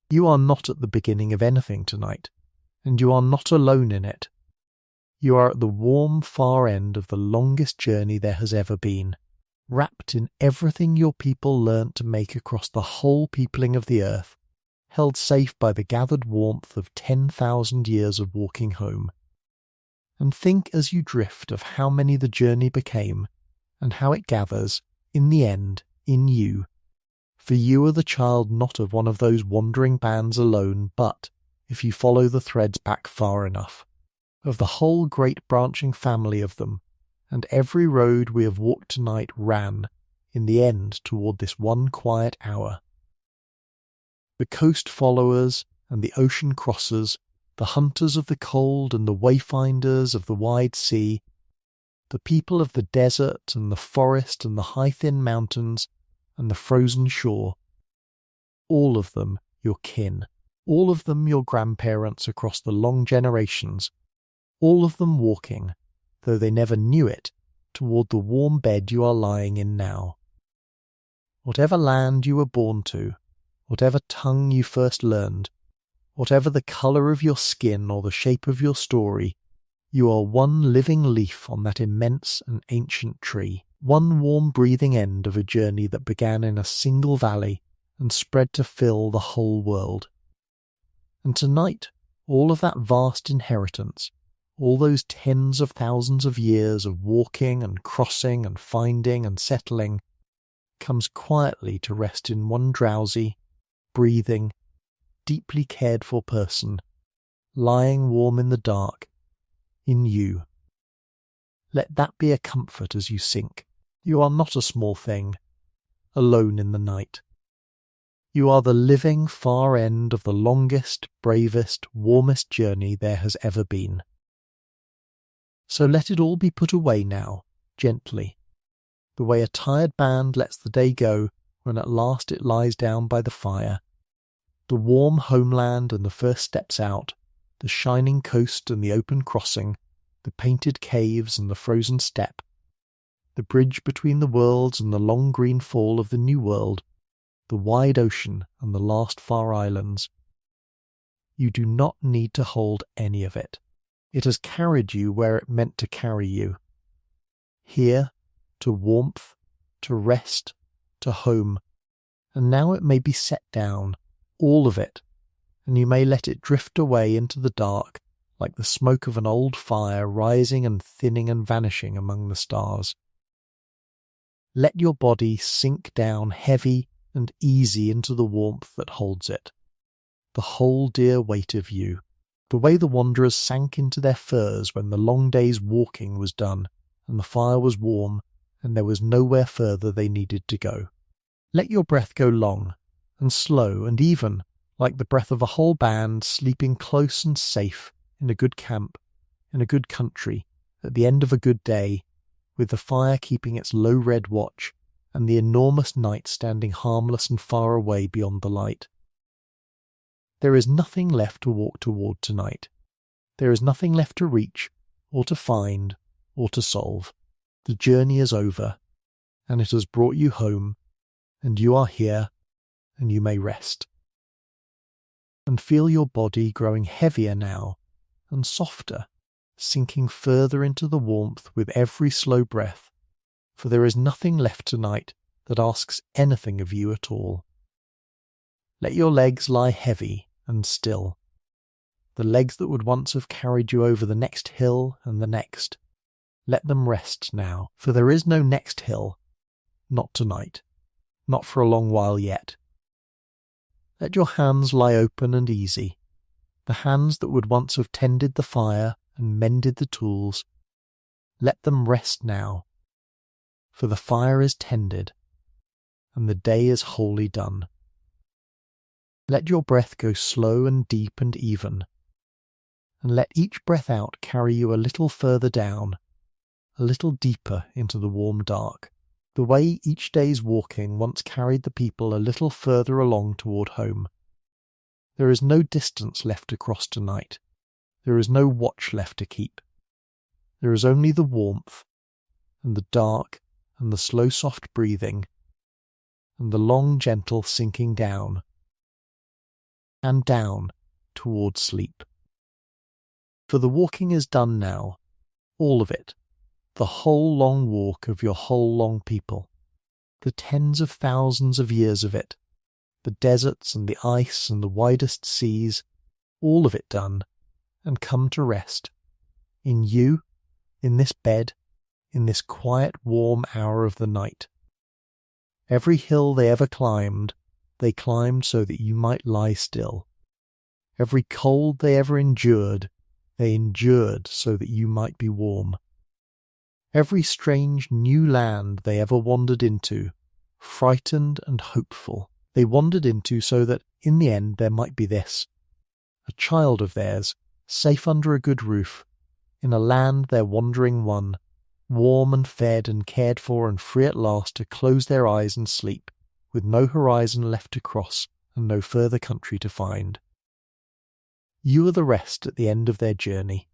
You are not at the beginning of anything tonight, and you are not alone in it. You are at the warm far end of the longest journey there has ever been, wrapped in everything your people learnt to make across the whole peopling of the earth, held safe by the gathered warmth of 10,000 years of walking home. And think as you drift of how many the journey became, and how it gathers, in the end, in you. For you are the child not of one of those wandering bands alone, but, if you follow the threads back far enough, of the whole great branching family of them, and every road we have walked tonight ran, in the end, toward this one quiet hour. The coast followers and the ocean crossers, the hunters of the cold and the wayfinders of the wide sea, the people of the desert and the forest and the high thin mountains and the frozen shore, all of them your kin, all of them your grandparents across the long generations, all of them walking, though they never knew it, toward the warm bed you are lying in now. Whatever land you were born to, whatever tongue you first learned, whatever the colour of your skin or the shape of your story, you are one living leaf on that immense and ancient tree, one warm breathing end of a journey that began in a single valley and spread to fill the whole world. And tonight, all of that vast inheritance, all those tens of thousands of years of walking and crossing and finding and settling, comes quietly to rest in one drowsy, breathing, deeply cared for person, lying warm in the dark, in you. Let that be a comfort as you sink. You are not a small thing, alone in the night. You are the living far end of the longest, bravest, warmest journey there has ever been. So let it all be put away now, gently, the way a tired band lets the day go when at last it lies down by the fire. The warm homeland and the first steps out, the shining coast and the open crossing, the painted caves and the frozen steppe, the bridge between the worlds and the long green fall of the new world, the wide ocean and the last far islands. You do not need to hold any of it. It has carried you where it meant to carry you. Here, to warmth, to rest, to home, and now it may be set down, all of it, and you may let it drift away into the dark like the smoke of an old fire rising and thinning and vanishing among the stars. Let your body sink down heavy and easy into the warmth that holds it, the whole dear weight of you, the way the wanderers sank into their furs when the long day's walking was done and the fire was warm and there was nowhere further they needed to go. Let your breath go long and slow and even, like the breath of a whole band sleeping close and safe in a good camp, in a good country, at the end of a good day, with the fire keeping its low red watch and the enormous night standing harmless and far away beyond the light. There is nothing left to walk toward tonight. There is nothing left to reach, or to find, or to solve. The journey is over, and it has brought you home, and you are here, and you may rest. And feel your body growing heavier now, and softer, sinking further into the warmth with every slow breath, for there is nothing left tonight that asks anything of you at all. Let your legs lie heavy and still, the legs that would once have carried you over the next hill and the next. Let them rest now, for there is no next hill, not tonight, not for a long while yet. Let your hands lie open and easy, the hands that would once have tended the fire and mended the tools. Let them rest now, for the fire is tended, and the day is wholly done. Let your breath go slow and deep and even, and let each breath out carry you a little further down, a little deeper into the warm dark, the way each day's walking once carried the people a little further along toward home. There is no distance left to cross tonight. There is no watch left to keep. There is only the warmth, and the dark, and the slow soft breathing, and the long gentle sinking down, and down toward sleep. For the walking is done now, all of it, the whole long walk of your whole long people, the tens of thousands of years of it, the deserts and the ice and the widest seas, all of it done, and come to rest, in you, in this bed, in this quiet warm hour of the night. Every hill they ever climbed, they climbed so that you might lie still. Every cold they ever endured, they endured so that you might be warm. Every strange new land they ever wandered into, frightened and hopeful, they wandered into so that in the end there might be this, a child of theirs, safe under a good roof, in a land their wandering won, warm and fed and cared for and free at last to close their eyes and sleep, with no horizon left to cross and no further country to find. You are the rest at the end of their journey.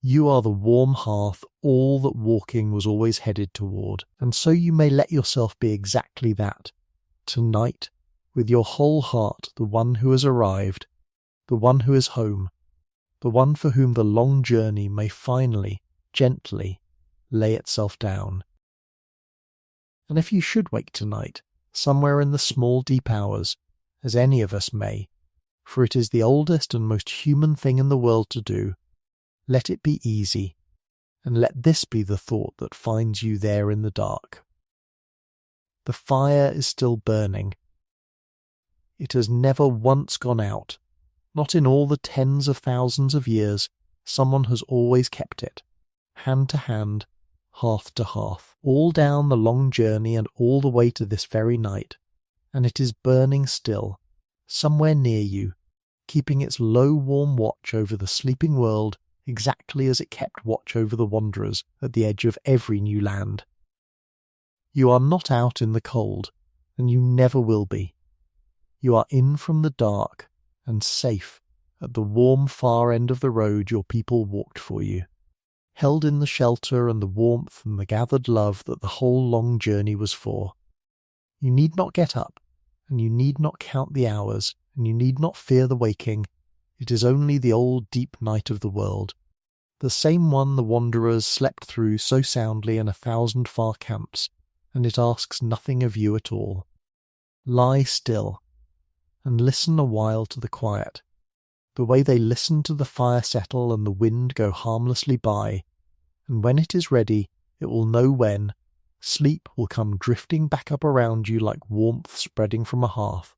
You are the warm hearth all that walking was always headed toward, and so you may let yourself be exactly that, tonight, with your whole heart the one who has arrived, the one who is home, the one for whom the long journey may finally, gently, lay itself down. And if you should wake tonight, somewhere in the small deep hours, as any of us may, for it is the oldest and most human thing in the world to do, let it be easy, and let this be the thought that finds you there in the dark. The fire is still burning. It has never once gone out. Not in all the tens of thousands of years. Someone has always kept it, hand to hand, hearth to hearth, all down the long journey and all the way to this very night, and it is burning still, somewhere near you, keeping its low warm watch over the sleeping world exactly as it kept watch over the wanderers at the edge of every new land. You are not out in the cold, and you never will be. You are in from the dark and safe at the warm far end of the road your people walked for you, held in the shelter and the warmth and the gathered love that the whole long journey was for. You need not get up, and you need not count the hours, and you need not fear the waking. It is only the old deep night of the world, the same one the wanderers slept through so soundly in 1,000 far camps, and it asks nothing of you at all. Lie still, and listen a while to the quiet, the way they listen to the fire settle and the wind go harmlessly by, and when it is ready, it will know when. Sleep will come drifting back up around you like warmth spreading from a hearth,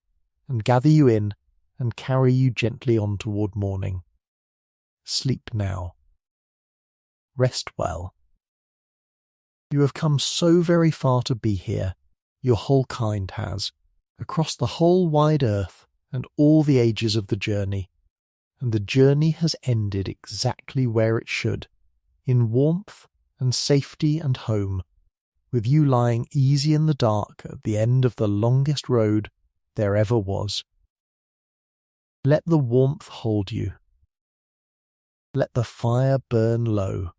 and gather you in and carry you gently on toward morning. Sleep now. Rest well. You have come so very far to be here, your whole kind has, across the whole wide earth and all the ages of the journey, and the journey has ended exactly where it should, in warmth and safety and home, with you lying easy in the dark at the end of the longest road there ever was. Let the warmth hold you. Let the fire burn low.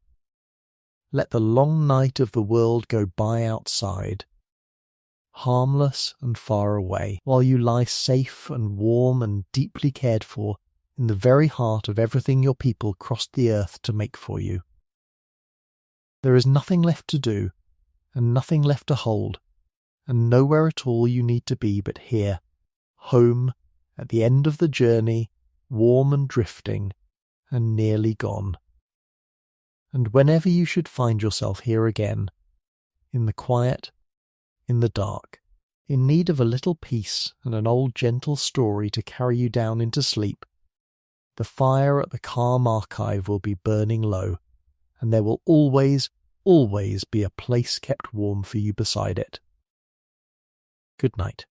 Let the long night of the world go by outside, harmless and far away, while you lie safe and warm and deeply cared for in the very heart of everything your people crossed the earth to make for you. There is nothing left to do, and nothing left to hold, and nowhere at all you need to be but here, home, at the end of the journey, warm and drifting, and nearly gone. And whenever you should find yourself here again, in the quiet, in the dark, in need of a little peace and an old gentle story to carry you down into sleep, the fire at the calm archive will be burning low, and there will always be a place kept warm for you beside it. Good night.